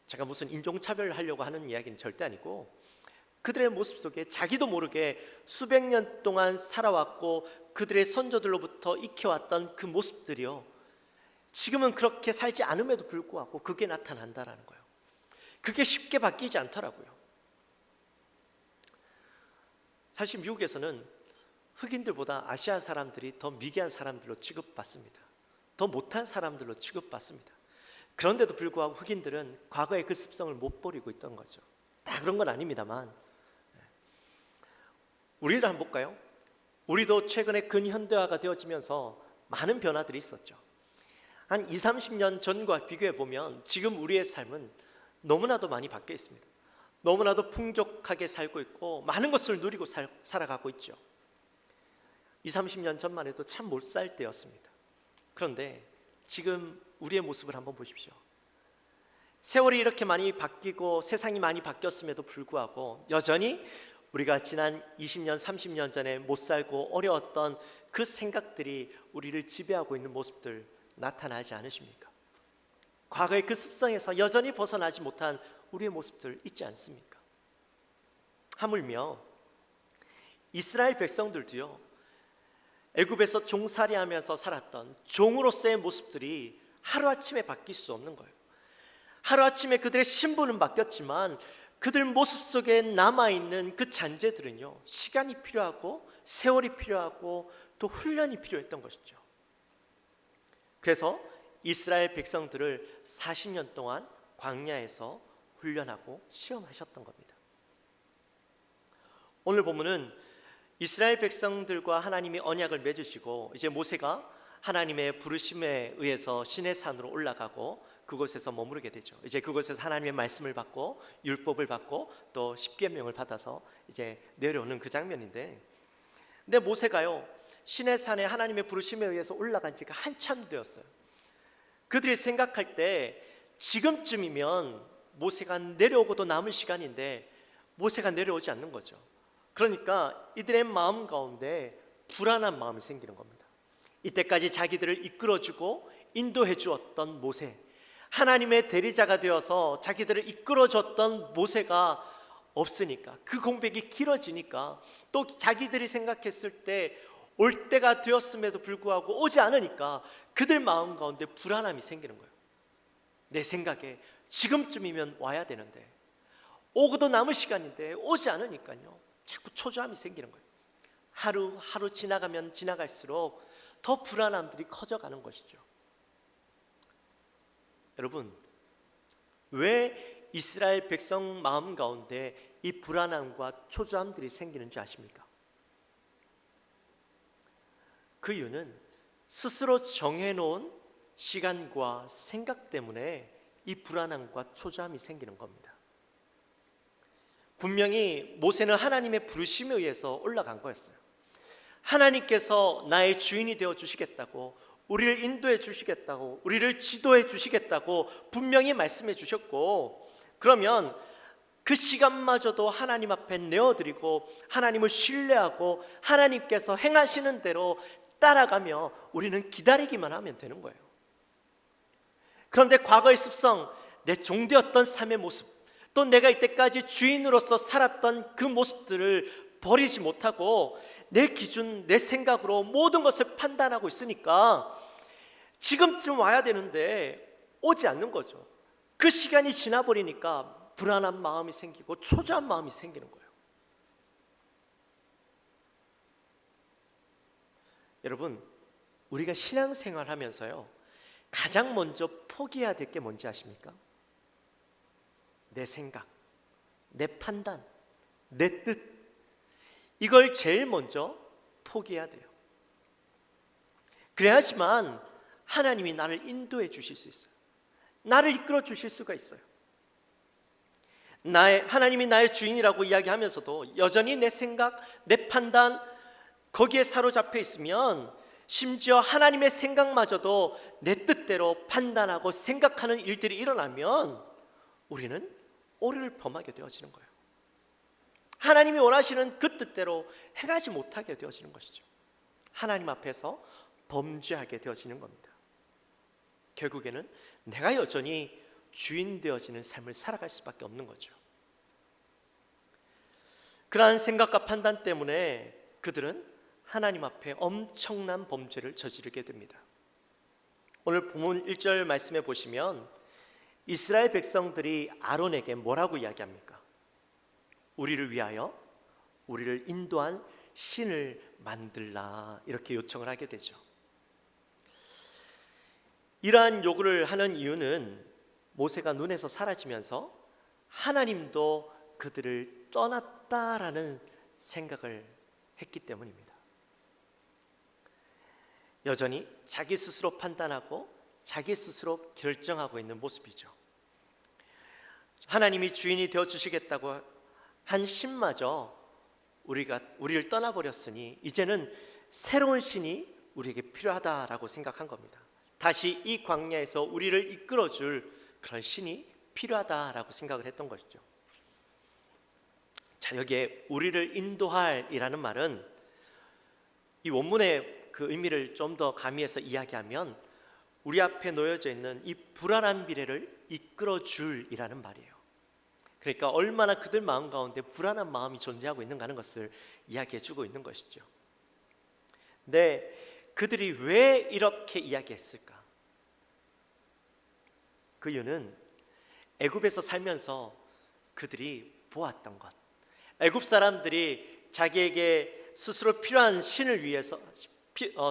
Speaker 6: 제가 무슨 인종차별을 하려고 하는 이야기는 절대 아니고 그들의 모습 속에 자기도 모르게 수백 년 동안 살아왔고 그들의 선조들로부터 익혀왔던 그 모습들이요 지금은 그렇게 살지 않음에도 불구하고 그게 나타난다라는 거예요. 그게 쉽게 바뀌지 않더라고요. 사실 미국에서는 흑인들보다 아시아 사람들이 더 미개한 사람들로 취급받습니다. 더 못한 사람들로 취급받습니다. 그런데도 불구하고 흑인들은 과거의 그 습성을 못 버리고 있던 거죠. 다 그런 건 아닙니다만 우리를 한번 볼까요? 우리도 최근에 근현대화가 되어지면서 많은 변화들이 있었죠. 한 20, 30년 전과 비교해 보면 지금 우리의 삶은 너무나도 많이 바뀌어 있습니다. 너무나도 풍족하게 살고 있고 많은 것을 누리고 살아가고 있죠. 20, 30년 전만 해도 참 못 살 때였습니다. 그런데 지금 우리의 모습을 한번 보십시오. 세월이 이렇게 많이 바뀌고 세상이 많이 바뀌었음에도 불구하고 여전히 우리가 지난 20년, 30년 전에 못 살고 어려웠던 그 생각들이 우리를 지배하고 있는 모습들 나타나지 않으십니까? 과거의 그 습성에서 여전히 벗어나지 못한 우리의 모습들 있지 않습니까? 하물며 이스라엘 백성들도요, 애굽에서 종살이하면서 살았던 종으로서의 모습들이 하루아침에 바뀔 수 없는 거예요. 하루아침에 그들의 신분은 바뀌었지만 그들 모습 속에 남아있는 그 잔재들은요, 시간이 필요하고 세월이 필요하고 또 훈련이 필요했던 것이죠. 그래서 이스라엘 백성들을 40년 동안 광야에서 훈련하고 시험하셨던 겁니다. 오늘 본문은 이스라엘 백성들과 하나님이 언약을 맺으시고 이제 모세가 하나님의 부르심에 의해서 시내산으로 올라가고 그곳에서 머무르게 되죠. 이제 그곳에서 하나님의 말씀을 받고 율법을 받고 또 십계명을 받아서 이제 내려오는 그 장면인데, 근데 모세가요, 시내산에 하나님의 부르심에 의해서 올라간 지가 한참 되었어요. 그들이 생각할 때 지금쯤이면 모세가 내려오고도 남을 시간인데 모세가 내려오지 않는 거죠. 그러니까 이들의 마음 가운데 불안한 마음이 생기는 겁니다. 이때까지 자기들을 이끌어주고 인도해 주었던 모세, 하나님의 대리자가 되어서 자기들을 이끌어줬던 모세가 없으니까, 그 공백이 길어지니까, 또 자기들이 생각했을 때 올 때가 되었음에도 불구하고 오지 않으니까 그들 마음 가운데 불안함이 생기는 거예요. 내 생각에 지금쯤이면 와야 되는데, 오고도 남은 시간인데 오지 않으니까요, 자꾸 초조함이 생기는 거예요. 하루 지나가면 지나갈수록 더 불안함들이 커져가는 것이죠. 여러분, 왜 이스라엘 백성 마음 가운데 이 불안함과 초조함들이 생기는지 아십니까? 그 이유는 스스로 정해놓은 시간과 생각 때문에 이 불안함과 초조함이 생기는 겁니다. 분명히 모세는 하나님의 부르심에 의해서 올라간 거였어요. 하나님께서 나의 주인이 되어 주시겠다고, 우리를 인도해 주시겠다고, 우리를 지도해 주시겠다고 분명히 말씀해 주셨고, 그러면 그 시간마저도 하나님 앞에 내어드리고 하나님을 신뢰하고 하나님께서 행하시는 대로 따라가며 우리는 기다리기만 하면 되는 거예요. 그런데 과거의 습성, 내 종되었던 삶의 모습, 또 내가 이때까지 주인으로서 살았던 그 모습들을 버리지 못하고 내 기준, 내 생각으로 모든 것을 판단하고 있으니까 지금쯤 와야 되는데 오지 않는 거죠. 그 시간이 지나버리니까 불안한 마음이 생기고 초조한 마음이 생기는 거예요. 여러분, 우리가 신앙생활 하면서요, 가장 먼저 포기해야 될 게 뭔지 아십니까? 내 생각, 내 판단, 내 뜻, 이걸 제일 먼저 포기해야 돼요. 그래야지만 하나님이 나를 인도해 주실 수 있어요. 나를 이끌어 주실 수가 있어요. 하나님이 나의 주인이라고 이야기하면서도 여전히 내 생각, 내 판단, 거기에 사로잡혀 있으면 심지어 하나님의 생각마저도 내 뜻대로 판단하고 생각하는 일들이 일어나면 우리는 오류를 범하게 되어지는 거예요. 하나님이 원하시는 그 뜻대로 행하지 못하게 되어지는 것이죠. 하나님 앞에서 범죄하게 되어지는 겁니다. 결국에는 내가 여전히 주인 되어지는 삶을 살아갈 수밖에 없는 거죠. 그러한 생각과 판단 때문에 그들은 하나님 앞에 엄청난 범죄를 저지르게 됩니다. 오늘 본문 1절 말씀에 보시면 이스라엘 백성들이 아론에게 뭐라고 이야기합니까? 우리를 위하여 우리를 인도한 신을 만들라, 이렇게 요청을 하게 되죠. 이러한 요구를 하는 이유는 모세가 눈에서 사라지면서 하나님도 그들을 떠났다라는 생각을 했기 때문입니다. 여전히 자기 스스로 판단하고 자기 스스로 결정하고 있는 모습이죠. 하나님이 주인이 되어 주시겠다고 한 신마저 우리를 떠나버렸으니 이제는 새로운 신이 우리에게 필요하다라고 생각한 겁니다. 다시 이 광야에서 우리를 이끌어줄 그런 신이 필요하다라고 생각을 했던 것이죠. 자, 여기에 우리를 인도할이라는 말은 이 원문의 그 의미를 좀 더 가미해서 이야기하면 우리 앞에 놓여져 있는 이 불안한 미래를 이끌어줄이라는 말이에요. 그러니까 얼마나 그들 마음 가운데 불안한 마음이 존재하고 있는가 하는 것을 이야기해주고 있는 것이죠. 근데 그들이 왜 이렇게 이야기했을까? 그 이유는 애굽에서 살면서 그들이 보았던 것, 애굽 사람들이 자기에게 스스로 필요한 신을 위해서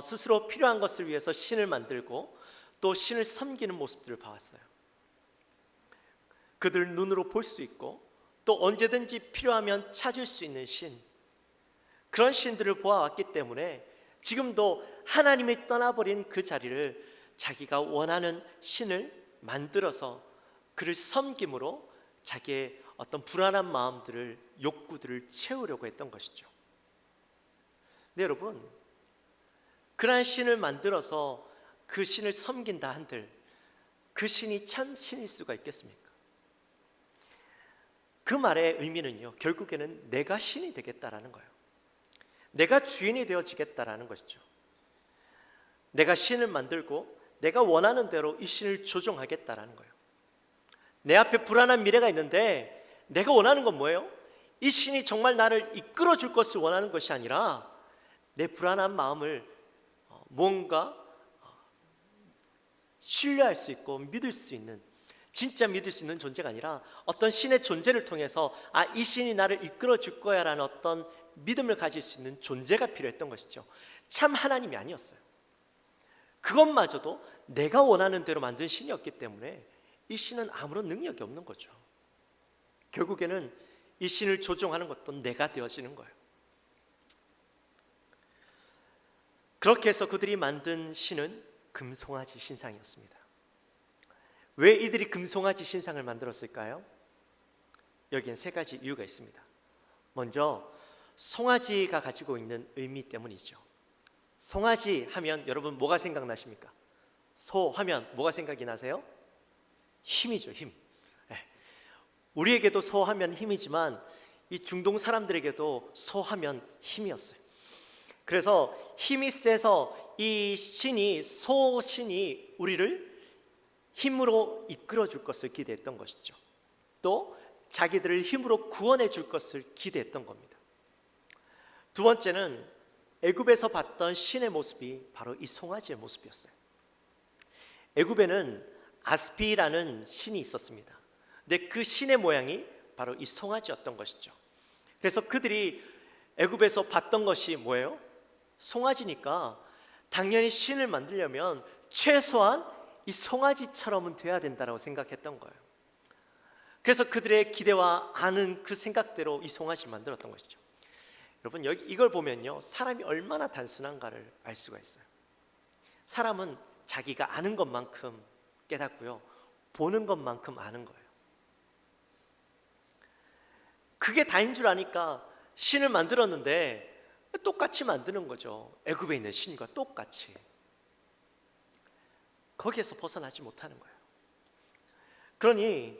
Speaker 6: 스스로 필요한 것을 위해서 신을 만들고 또 신을 섬기는 모습들을 봐왔어요. 그들 눈으로 볼 수 있고 또 언제든지 필요하면 찾을 수 있는 신, 그런 신들을 보아왔기 때문에 지금도 하나님이 떠나버린 그 자리를 자기가 원하는 신을 만들어서 그를 섬김으로 자기의 어떤 불안한 마음들을, 욕구들을 채우려고 했던 것이죠. 네, 여러분, 그러한 신을 만들어서 그 신을 섬긴다 한들 그 신이 참 신일 수가 있겠습니까? 그 말의 의미는요, 결국에는 내가 신이 되겠다라는 거예요. 내가 주인이 되어지겠다라는 것이죠. 내가 신을 만들고 내가 원하는 대로 이 신을 조종하겠다라는 거예요. 내 앞에 불안한 미래가 있는데 내가 원하는 건 뭐예요? 이 신이 정말 나를 이끌어 줄 것을 원하는 것이 아니라 내 불안한 마음을 뭔가 신뢰할 수 있고 믿을 수 있는, 진짜 믿을 수 있는 존재가 아니라 어떤 신의 존재를 통해서 이 신이 나를 이끌어 줄 거야 라는 어떤 믿음을 가질 수 있는 존재가 필요했던 것이죠. 참 하나님이 아니었어요. 그것마저도 내가 원하는 대로 만든 신이었기 때문에 이 신은 아무런 능력이 없는 거죠. 결국에는 이 신을 조종하는 것도 내가 되어지는 거예요. 그렇게 해서 그들이 만든 신은 금송아지 신상이었습니다. 왜 이들이 금송아지 신상을 만들었을까요? 여기엔 세 가지 이유가 있습니다. 먼저 송아지가 가지고 있는 의미 때문이죠. 송아지 하면 여러분 뭐가 생각나십니까? 소 하면 뭐가 생각이 나세요? 힘이죠, 힘. 우리에게도 소 하면 힘이지만 이 중동 사람들에게도 소 하면 힘이었어요. 그래서 힘이 세서 이 신이, 소신이 우리를 힘으로 이끌어 줄 것을 기대했던 것이죠. 또 자기들을 힘으로 구원해 줄 것을 기대했던 겁니다. 두 번째는 애굽에서 봤던 신의 모습이 바로 이 송아지의 모습이었어요. 애굽에는 아스피라는 신이 있었습니다. 근데 그 신의 모양이 바로 이 송아지였던 것이죠. 그래서 그들이 애굽에서 봤던 것이 뭐예요? 송아지니까 당연히 신을 만들려면 최소한 이 송아지처럼은 돼야 된다고 생각했던 거예요. 그래서 그들의 기대와 아는 그 생각대로 이 송아지를 만들었던 것이죠. 여러분, 이걸 보면요, 사람이 얼마나 단순한가를 알 수가 있어요. 사람은 자기가 아는 것만큼 깨닫고요, 보는 것만큼 아는 거예요. 그게 다인 줄 아니까 신을 만들었는데 똑같이 만드는 거죠. 애굽에 있는 신과 똑같이. 거기에서 벗어나지 못하는 거예요. 그러니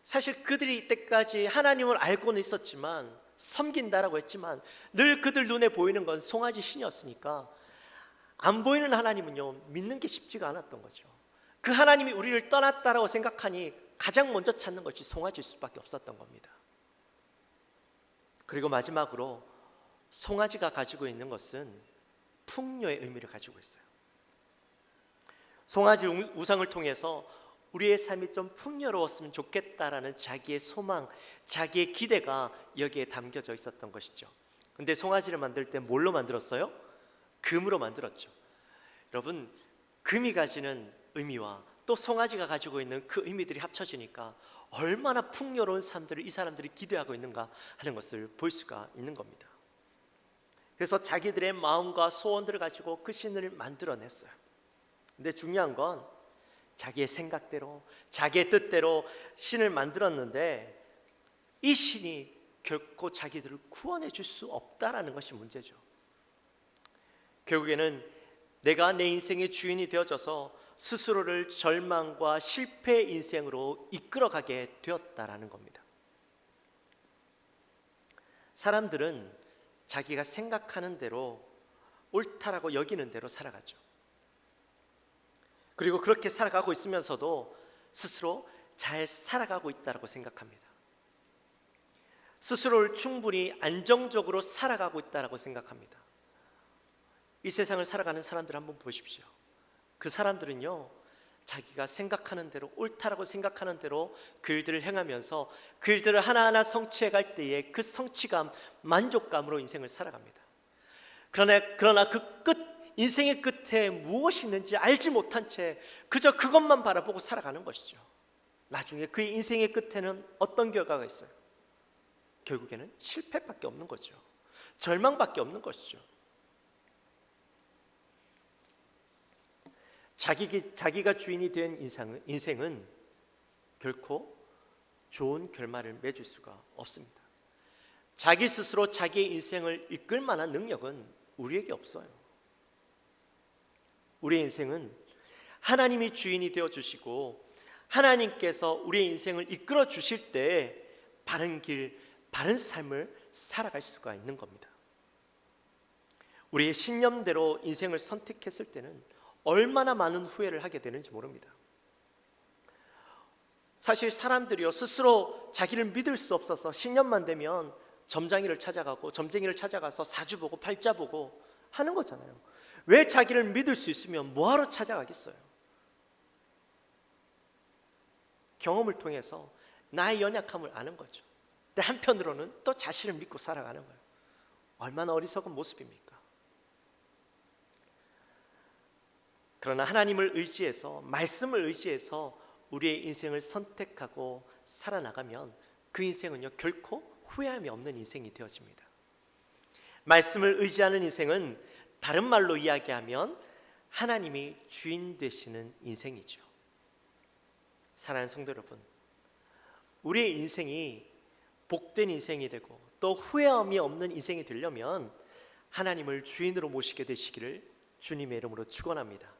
Speaker 6: 사실 그들이 이때까지 하나님을 알고는 있었지만, 섬긴다라고 했지만 늘 그들 눈에 보이는 건 송아지 신이었으니까 안 보이는 하나님은요, 믿는 게 쉽지가 않았던 거죠. 그 하나님이 우리를 떠났다라고 생각하니 가장 먼저 찾는 것이 송아지일 수밖에 없었던 겁니다. 그리고 마지막으로 송아지가 가지고 있는 것은 풍요의 의미를 가지고 있어요. 송아지 우상을 통해서 우리의 삶이 좀 풍요로웠으면 좋겠다라는 자기의 소망, 자기의 기대가 여기에 담겨져 있었던 것이죠. 근데 송아지를 만들 때 뭘로 만들었어요? 금으로 만들었죠. 여러분, 금이 가지는 의미와 또 송아지가 가지고 있는 그 의미들이 합쳐지니까 얼마나 풍요로운 삶들을 이 사람들이 기대하고 있는가 하는 것을 볼 수가 있는 겁니다. 그래서 자기들의 마음과 소원들을 가지고 그 신을 만들어냈어요. 근데 중요한 건 자기의 생각대로, 자기의 뜻대로 신을 만들었는데 이 신이 결코 자기들을 구원해 줄 수 없다라는 것이 문제죠. 결국에는 내가 내 인생의 주인이 되어져서 스스로를 절망과 실패의 인생으로 이끌어가게 되었다라는 겁니다. 사람들은 자기가 생각하는 대로, 옳다라고 여기는 대로 살아가죠. 그리고 그렇게 살아가고 있으면서도 스스로 잘 살아가고 있다고 생각합니다. 스스로를 충분히 안정적으로 살아가고 있다고 생각합니다. 이 세상을 살아가는 사람들 한번 보십시오. 그 사람들은요, 자기가 생각하는 대로, 옳다라고 생각하는 대로 그 일들을 행하면서 그 일들을 하나하나 성취해 갈 때에 그 성취감, 만족감으로 인생을 살아갑니다. 그러나 그 인생의 끝에 무엇이 있는지 알지 못한 채 그저 그것만 바라보고 살아가는 것이죠. 나중에 그 인생의 끝에는 어떤 결과가 있어요? 결국에는 실패밖에 없는 거죠. 절망밖에 없는 것이죠. 자기가 주인이 된 인생은 결코 좋은 결말을 맺을 수가 없습니다. 자기 스스로 자기의 인생을 이끌 만한 능력은 우리에게 없어요. 우리의 인생은 하나님이 주인이 되어주시고 하나님께서 우리의 인생을 이끌어 주실 때 바른 길, 바른 삶을 살아갈 수가 있는 겁니다. 우리의 신념대로 인생을 선택했을 때는 얼마나 많은 후회를 하게 되는지 모릅니다. 사실 사람들이요, 스스로 자기를 믿을 수 없어서 신년만 되면 점쟁이를 찾아가서 사주 보고 팔자 보고 하는 거잖아요. 왜 자기를 믿을 수 있으면 뭐하러 찾아가겠어요? 경험을 통해서 나의 연약함을 아는 거죠. 근데 한편으로는 또 자신을 믿고 살아가는 거예요. 얼마나 어리석은 모습입니까? 그러나 하나님을 의지해서, 말씀을 의지해서 우리의 인생을 선택하고 살아나가면 그 인생은요, 결코 후회함이 없는 인생이 되어집니다. 말씀을 의지하는 인생은 다른 말로 이야기하면 하나님이 주인 되시는 인생이죠. 사랑하는 성도 여러분, 우리의 인생이 복된 인생이 되고 또 후회함이 없는 인생이 되려면 하나님을 주인으로 모시게 되시기를 주님의 이름으로 축원합니다.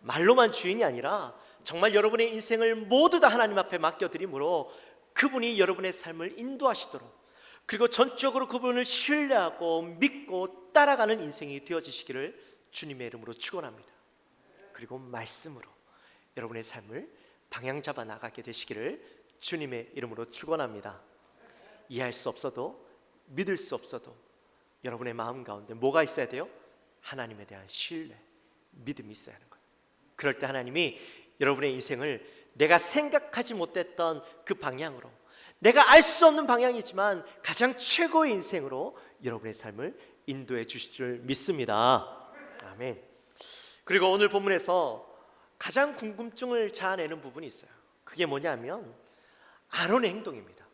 Speaker 6: 말로만 주인이 아니라 정말 여러분의 인생을 모두 다 하나님 앞에 맡겨드림으로 그분이 여러분의 삶을 인도하시도록, 그리고 전적으로 그분을 신뢰하고 믿고 따라가는 인생이 되어지시기를 주님의 이름으로 축원합니다. 그리고 말씀으로 여러분의 삶을 방향 잡아 나가게 되시기를 주님의 이름으로 축원합니다. 이해할 수 없어도, 믿을 수 없어도 여러분의 마음 가운데 뭐가 있어야 돼요? 하나님에 대한 신뢰, 믿음이 있어야 하는 거예요. 그럴 때 하나님이 여러분의 인생을 내가 생각하지 못했던 그 방향으로, 내가 알 수 없는 방향이지만 가장 최고의 인생으로 여러분의 삶을 인도해 주실 줄 믿습니다. 아멘. 그리고 오늘 본문에서 가장 궁금증을 자아내는 부분이 있어요. 그게 뭐냐면 아론의 행동입니다.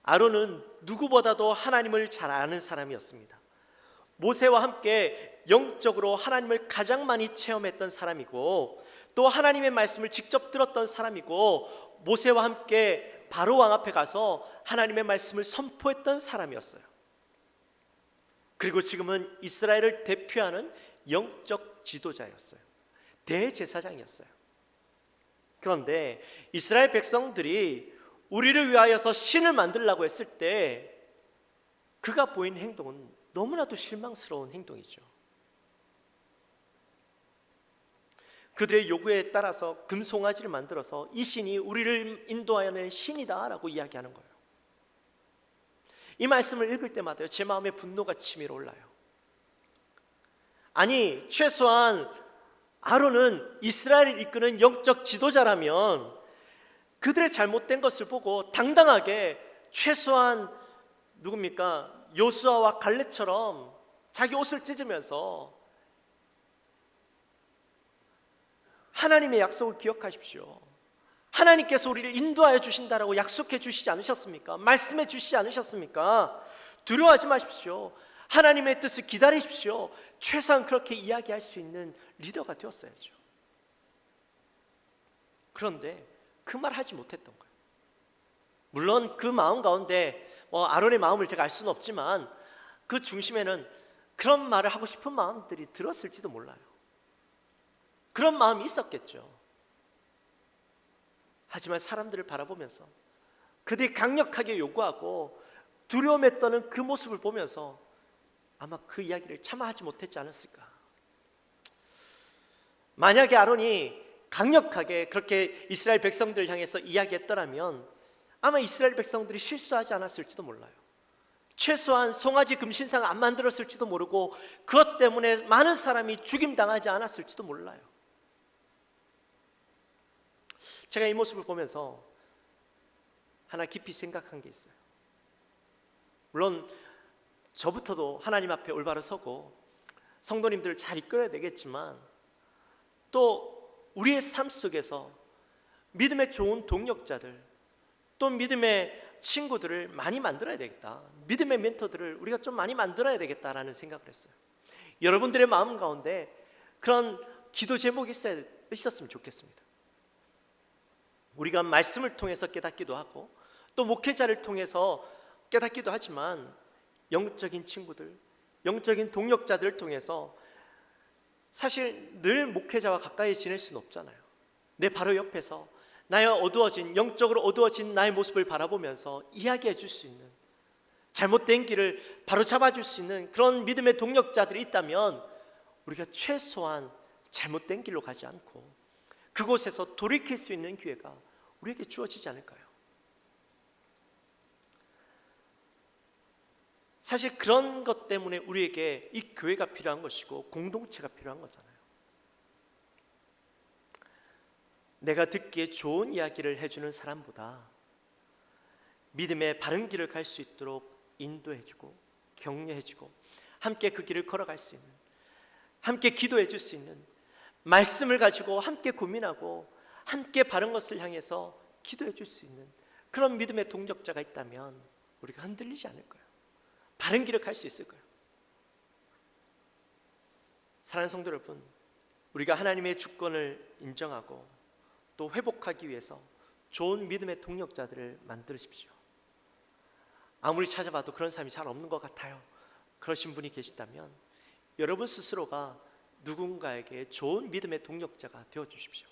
Speaker 6: 아론은 누구보다도 하나님을 잘 아는 사람이었습니다. 모세와 함께 영적으로 하나님을 가장 많이 체험했던 사람이고, 또 하나님의 말씀을 직접 들었던 사람이고, 모세와 함께 바로 왕 앞에 가서 하나님의 말씀을 선포했던 사람이었어요. 그리고 지금은 이스라엘을 대표하는 영적 지도자였어요. 대제사장이었어요. 그런데 이스라엘 백성들이 우리를 위하여서 신을 만들라고 했을 때 그가 보인 행동은 너무나도 실망스러운 행동이죠. 그들의 요구에 따라서 금송아지를 만들어서 이 신이 우리를 인도하여낸 신이다 라고 이야기하는 거예요. 이 말씀을 읽을 때마다 제 마음에 분노가 치밀어 올라요. 아니, 최소한 아론은 이스라엘을 이끄는 영적 지도자라면 그들의 잘못된 것을 보고 당당하게 최소한 누굽니까? 요수아와 갈렙처럼 자기 옷을 찢으면서 하나님의 약속을 기억하십시오. 하나님께서 우리를 인도하여 주신다라고 약속해 주시지 않으셨습니까? 말씀해 주시지 않으셨습니까? 두려워하지 마십시오. 하나님의 뜻을 기다리십시오. 최소한 그렇게 이야기할 수 있는 리더가 되었어야죠. 그런데 그 말 하지 못했던 거예요. 물론 그 마음 가운데 아론의 마음을 제가 알 수는 없지만 그 중심에는 그런 말을 하고 싶은 마음들이 들었을지도 몰라요. 그런 마음이 있었겠죠. 하지만 사람들을 바라보면서 그들이 강력하게 요구하고 두려움에 떠는 그 모습을 보면서 아마 그 이야기를 차마 하지 못했지 않았을까. 만약에 아론이 강력하게 그렇게 이스라엘 백성들을 향해서 이야기했더라면 아마 이스라엘 백성들이 실수하지 않았을지도 몰라요. 최소한 송아지 금신상 안 만들었을지도 모르고 그것 때문에 많은 사람이 죽임당하지 않았을지도 몰라요. 제가 이 모습을 보면서 하나 깊이 생각한 게 있어요. 물론 저부터도 하나님 앞에 올바로 서고 성도님들을 잘 이끌어야 되겠지만 또 우리의 삶 속에서 믿음의 좋은 동력자들, 또 믿음의 친구들을 많이 만들어야 되겠다. 믿음의 멘토들을 우리가 좀 많이 만들어야 되겠다라는 생각을 했어요. 여러분들의 마음 가운데 그런 기도 제목이 있었으면 좋겠습니다. 우리가 말씀을 통해서 깨닫기도 하고 또 목회자를 통해서 깨닫기도 하지만 영적인 친구들, 영적인 동력자들을 통해서 사실 늘 목회자와 가까이 지낼 수는 없잖아요. 내 바로 옆에서 나의 영적으로 어두워진 나의 모습을 바라보면서 이야기해 줄 수 있는, 잘못된 길을 바로 잡아줄 수 있는 그런 믿음의 동력자들이 있다면 우리가 최소한 잘못된 길로 가지 않고 그곳에서 돌이킬 수 있는 기회가 우리에게 주어지지 않을까요? 사실 그런 것 때문에 우리에게 이 교회가 필요한 것이고 공동체가 필요한 거잖아요. 내가 듣기에 좋은 이야기를 해주는 사람보다 믿음의 바른 길을 갈 수 있도록 인도해주고 격려해주고 함께 그 길을 걸어갈 수 있는, 함께 기도해 줄 수 있는, 말씀을 가지고 함께 고민하고 함께 바른 것을 향해서 기도해 줄 수 있는 그런 믿음의 동력자가 있다면 우리가 흔들리지 않을 거예요. 바른 길을 갈 수 있을 거예요. 사랑하는 성도 여러분, 우리가 하나님의 주권을 인정하고 또 회복하기 위해서 좋은 믿음의 동력자들을 만드십시오. 아무리 찾아봐도 그런 사람이 잘 없는 것 같아요. 그러신 분이 계시다면 여러분 스스로가 누군가에게 좋은 믿음의 동력자가 되어주십시오.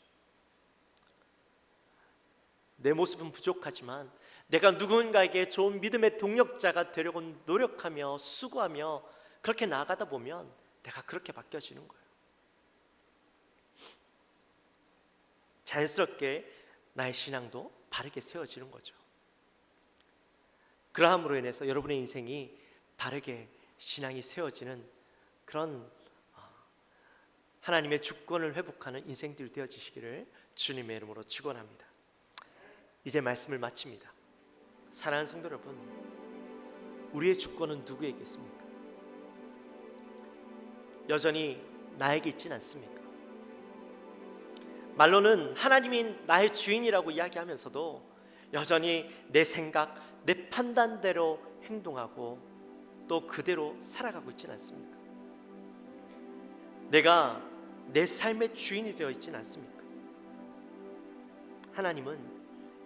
Speaker 6: 내 모습은 부족하지만 내가 누군가에게 좋은 믿음의 동력자가 되려고 노력하며 수고하며 그렇게 나아가다 보면 내가 그렇게 바뀌어지는 거예요. 자연스럽게 나의 신앙도 바르게 세워지는 거죠. 그러함으로 인해서 여러분의 인생이 바르게 신앙이 세워지는 그런 하나님의 주권을 회복하는 인생들이 되어지시기를 주님의 이름으로 축원합니다. 이제 말씀을 마칩니다. 사랑하는 성도 여러분, 우리의 주권은 누구에게 있습니까? 여전히 나에게 있진 않습니까? 말로는 하나님이 나의 주인이라고 이야기하면서도 여전히 내 생각, 내 판단대로 행동하고 또 그대로 살아가고 있진 않습니까? 내가 내 삶의 주인이 되어 있진 않습니까? 하나님은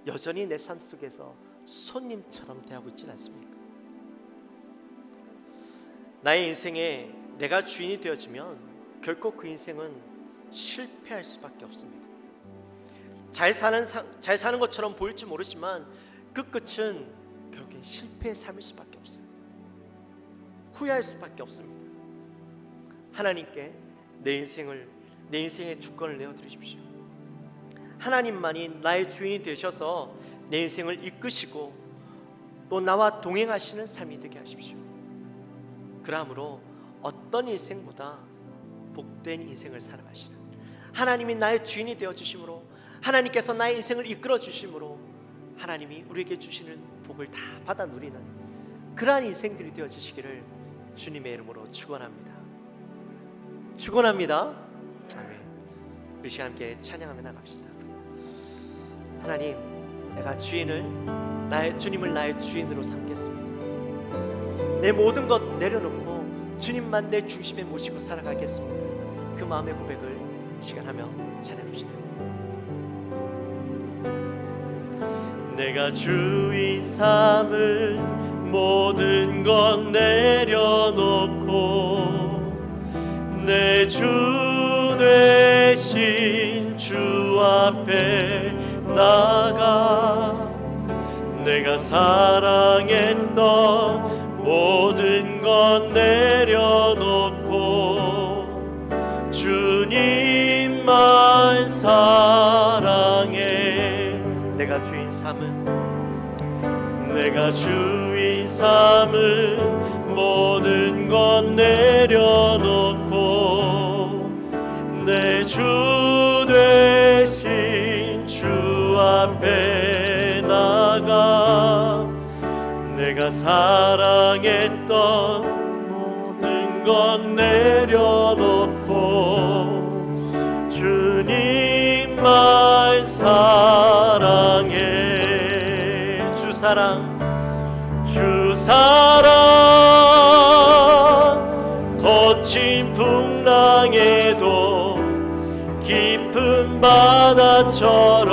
Speaker 6: 여전히 내 삶 속에서 손님처럼 대하고 있진 않습니까? 나의 인생에 내가 주인이 되어지면 결코 그 인생은 실패할 수밖에 없습니다. 잘 사는 것처럼 보일지 모르지만 그 끝은 결국엔 실패의 삶일 수밖에 없어요. 후회할 수밖에 없습니다. 하나님께 내 인생의 주권을 내어드리십시오. 하나님만이 나의 주인이 되셔서 내 인생을 이끄시고 또 나와 동행하시는 삶이 되게 하십시오. 그러므로 어떤 인생보다 복된 인생을 살아가시는 하나님이 나의 주인이 되어주심으로, 하나님께서 나의 인생을 이끌어 주심으로 하나님이 우리에게 주시는 복을 다 받아 누리는 그러한 인생들이 되어주시기를 주님의 이름으로 축원합니다. 축원합니다. 아멘. 우리 시간 함께 찬양하며 나갑시다. 하나님, 내가 주님을 나의 주인으로 삼겠습니다. 내 모든 것 내려놓고 주님만 내 중심에 모시고 살아가겠습니다. 그 마음의 고백을 이 시간 하며 찬양합시다. 내가 주인 삼은 모든 것 내려놓고 내 주 되신 주 앞에 나가 내가 사랑했던 모든 것 내려놓고 주님만 사랑해. 내가 주인 삼은 모든 것 내려놓고 내 주 되신 주 앞에 나가 내가 사랑했던 모든 것 내려놓고 주님만 사랑해. 주 사랑 거친 풍랑에도 깊은 바다처럼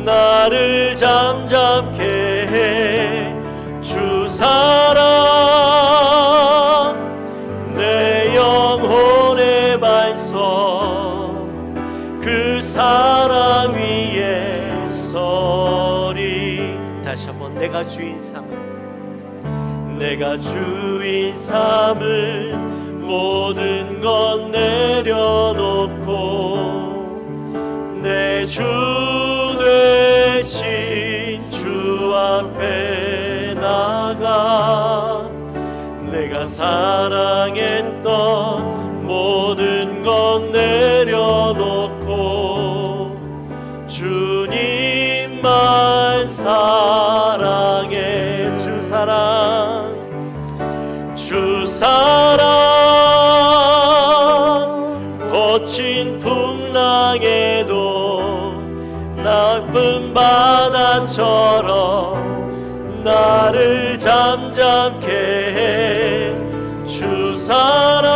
Speaker 6: 나를 잠잠케 해. 주 사랑 내 영혼의 반석 그 사랑 위에 서리. 다시 한번 내가 주인 삼은 모든 것 내려놓고 내 주 되신 주 앞에 나가 내가 사랑했던 모든 것 내려놓고 주님만 사랑해. 주 사랑 거친 풍랑에도 나쁜 바다처럼 나를 잠잠케 해. 주 사랑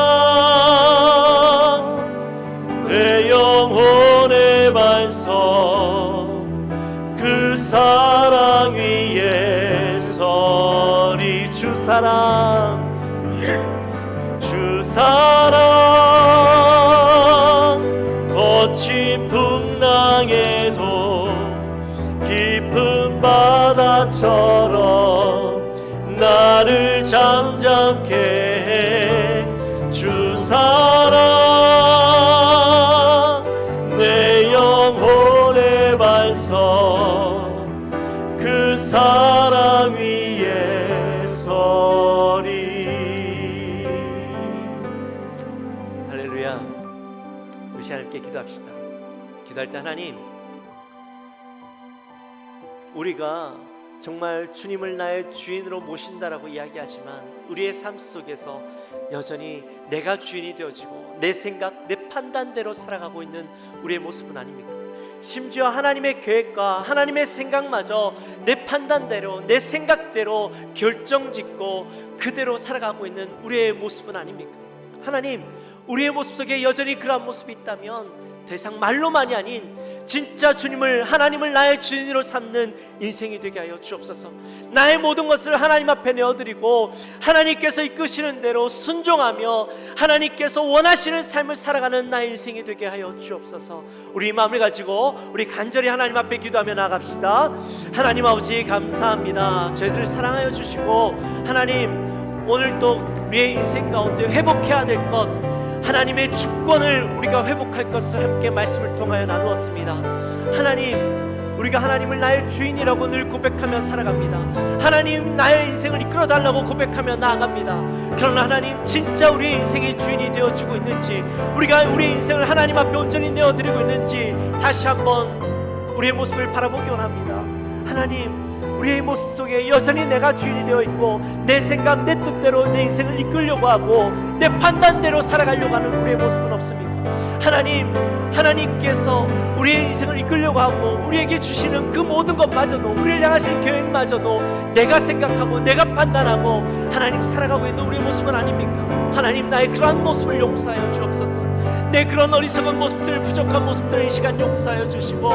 Speaker 6: 내 영혼의 반석 그 사랑 위에 서리. 주 사랑 거친 풍랑에도 깊은 바다처럼 나를 잠잠케 해. 주 사랑 내 영혼의 반석 그 사랑 위에 서리. 할렐루야. 우리 시간 함께 기도합시다. 기도할 때 하나님, 우리가 정말 주님을 나의 주인으로 모신다라고 이야기하지만 우리의 삶 속에서 여전히 내가 주인이 되어지고 내 생각, 내 판단대로 살아가고 있는 우리의 모습은 아닙니까? 심지어 하나님의 계획과 하나님의 생각마저 내 판단대로, 내 생각대로 결정짓고 그대로 살아가고 있는 우리의 모습은 아닙니까? 하나님, 우리의 모습 속에 여전히 그러한 모습이 있다면 더 이상 말로만이 아닌 진짜 주님을, 하나님을 나의 주인으로 삼는 인생이 되게 하여 주옵소서. 나의 모든 것을 하나님 앞에 내어드리고 하나님께서 이끄시는 대로 순종하며 하나님께서 원하시는 삶을 살아가는 나의 인생이 되게 하여 주옵소서. 우리 마음을 가지고 우리 간절히 하나님 앞에 기도하며 나갑시다. 하나님 아버지, 감사합니다. 저희들을 사랑하여 주시고 하나님, 오늘 또 우리의 인생 가운데 회복해야 될 것, 하나님의 주권을 우리가 회복할 것을 함께 말씀을 통하여 나누었습니다. 하나님, 우리가 하나님을 나의 주인이라고 늘 고백하며 살아갑니다. 하나님, 나의 인생을 이끌어달라고 고백하며 나아갑니다. 그러나 하나님, 진짜 우리의 인생의 주인이 되어주고 있는지, 우리가 우리의 인생을 하나님 앞에 온전히 내어드리고 있는지 다시 한번 우리의 모습을 바라보기 원합니다. 하나님, 우리의 모습 속에 여전히 내가 주인이 되어 있고 내 생각, 내 뜻대로 내 인생을 이끌려고 하고 내 판단대로 살아가려고 하는 우리의 모습은 없습니까? 하나님께서 우리의 인생을 이끌려고 하고 우리에게 주시는 그 모든 것마저도, 우리를 향하신 계획마저도 내가 생각하고 내가 판단하고 하나님 살아가고 있는 우리의 모습은 아닙니까? 하나님, 나의 그러한 모습을 용서하여 주옵소서. 내 그런 어리석은 모습들, 부족한 모습들을 이 시간 용서하여 주시고,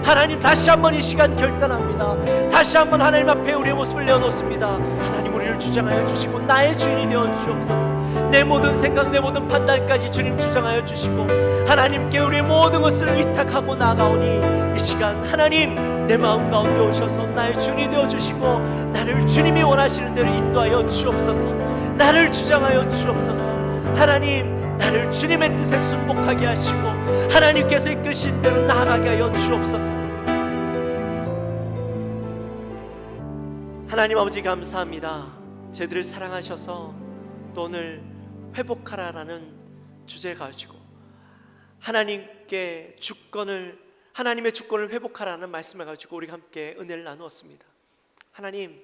Speaker 6: 하나님, 다시 한번 이 시간 결단합니다. 다시 한번 하나님 앞에 우리의 모습을 내어놓습니다. 하나님, 우리를 주장하여 주시고 나의 주인이 되어 주옵소서. 내 모든 생각, 내 모든 판단까지 주님 주장하여 주시고, 하나님께 우리의 모든 것을 위탁하고 나가오니 이 시간 하나님, 내 마음 가운데 오셔서 나의 주인이 되어 주시고 나를 주님이 원하시는 대로 인도하여 주옵소서. 나를 주장하여 주옵소서. 하나님, 나를 주님의 뜻에 순복하게 하시고 하나님께서 이끄신 대로 나아가게 하여 주옵소서. 하나님 아버지, 감사합니다. 저희들을 사랑하셔서 또 오늘 회복하라라는 주제 가지고 하나님의 주권을 회복하라는 말씀을 가지고 우리가 함께 은혜를 나누었습니다. 하나님,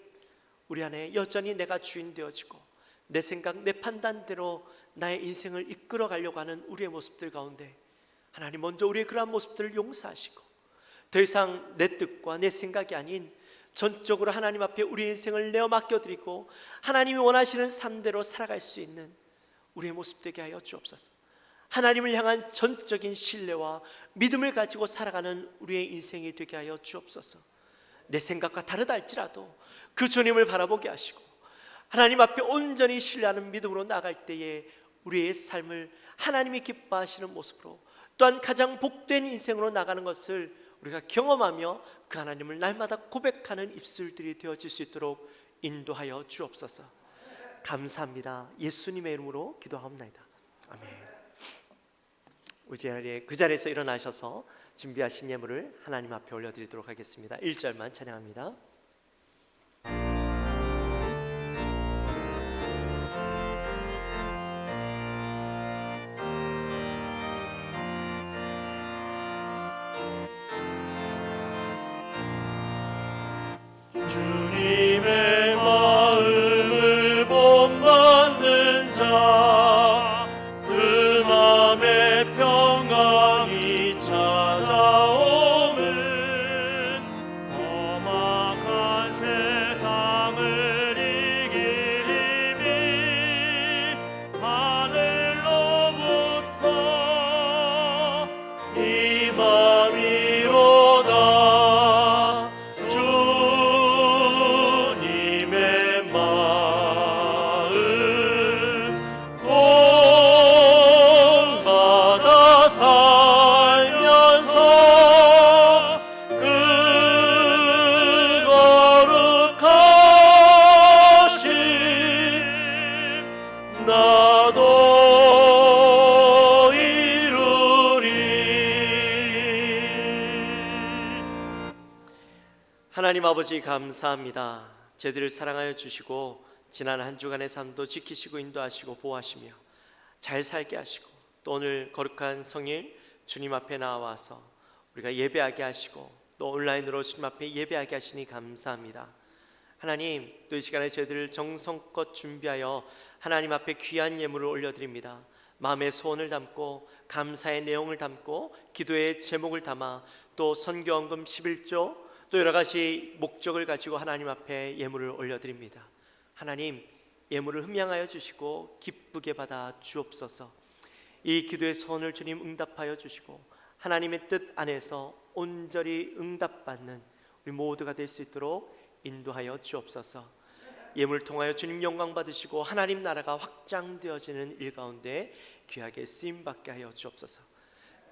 Speaker 6: 우리 안에 여전히 내가 주인 되어지고 내 생각, 내 판단대로 나의 인생을 이끌어 가려고 하는 우리의 모습들 가운데 하나님, 먼저 우리의 그러한 모습들을 용서하시고 더 이상 내 뜻과 내 생각이 아닌 전적으로 하나님 앞에 우리 인생을 내어 맡겨드리고 하나님이 원하시는 삶대로 살아갈 수 있는 우리의 모습 되게 하여 주옵소서. 하나님을 향한 전적인 신뢰와 믿음을 가지고 살아가는 우리의 인생이 되게 하여 주옵소서. 내 생각과 다르다 할지라도 그 주님을 바라보게 하시고 하나님 앞에 온전히 신뢰하는 믿음으로 나아갈 때에 우리의 삶을 하나님이 기뻐하시는 모습으로, 또한 가장 복된 인생으로 나가는 것을 우리가 경험하며 그 하나님을 날마다 고백하는 입술들이 되어질 수 있도록 인도하여 주옵소서. 감사합니다. 예수님의 이름으로 기도하옵나이다. 아멘. 우리 그 자리에서 일어나셔서 준비하신 예물을 하나님 앞에 올려드리도록 하겠습니다. 1절만 찬양합니다.
Speaker 5: 주님의 마음을 본받는 자, 그 맘에 평강이 찾아오면 험악한 세상을 이길 힘이 하늘로부터 임함이로다.
Speaker 6: 하나님 아버지, 감사합니다. 저희들을 사랑하여 주시고 지난 한 주간의 삶도 지키시고 인도하시고 보호하시며 잘 살게 하시고 또 오늘 거룩한 성일 주님 앞에 나와서 우리가 예배하게 하시고 또 온라인으로 주님 앞에 예배하게 하시니 감사합니다. 하나님, 또 이 시간에 저희들을 정성껏 준비하여 하나님 앞에 귀한 예물을 올려드립니다. 마음의 소원을 담고 감사의 내용을 담고 기도의 제목을 담아 또 선교헌금 11조 또 여러 가지 목적을 가지고 하나님 앞에 예물을 올려드립니다. 하나님, 예물을 흠양하여 주시고 기쁘게 받아 주옵소서. 이 기도의 소원을 주님 응답하여 주시고 하나님의 뜻 안에서 온전히 응답받는 우리 모두가 될 수 있도록 인도하여 주옵소서. 예물을 통하여 주님 영광 받으시고 하나님 나라가 확장되어지는 일 가운데 귀하게 쓰임받게 하여 주옵소서.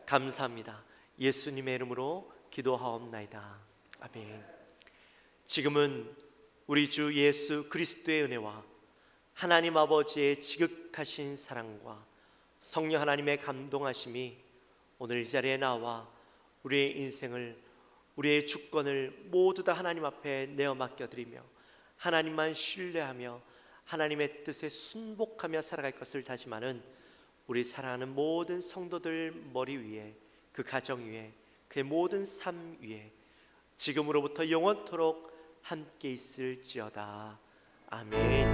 Speaker 6: 감사합니다. 예수님의 이름으로 기도하옵나이다. 아멘. 지금은 우리 주 예수 그리스도의 은혜와 하나님 아버지의 지극하신 사랑과 성령 하나님의 감동하심이 오늘 이 자리에 나와 우리의 인생을, 우리의 주권을 모두 다 하나님 앞에 내어 맡겨드리며 하나님만 신뢰하며 하나님의 뜻에 순복하며 살아갈 것을 다짐하는 우리 사랑하는 모든 성도들 머리 위에, 그 가정 위에, 그의 모든 삶 위에 지금으로부터 영원토록 함께 있을지어다. 아멘.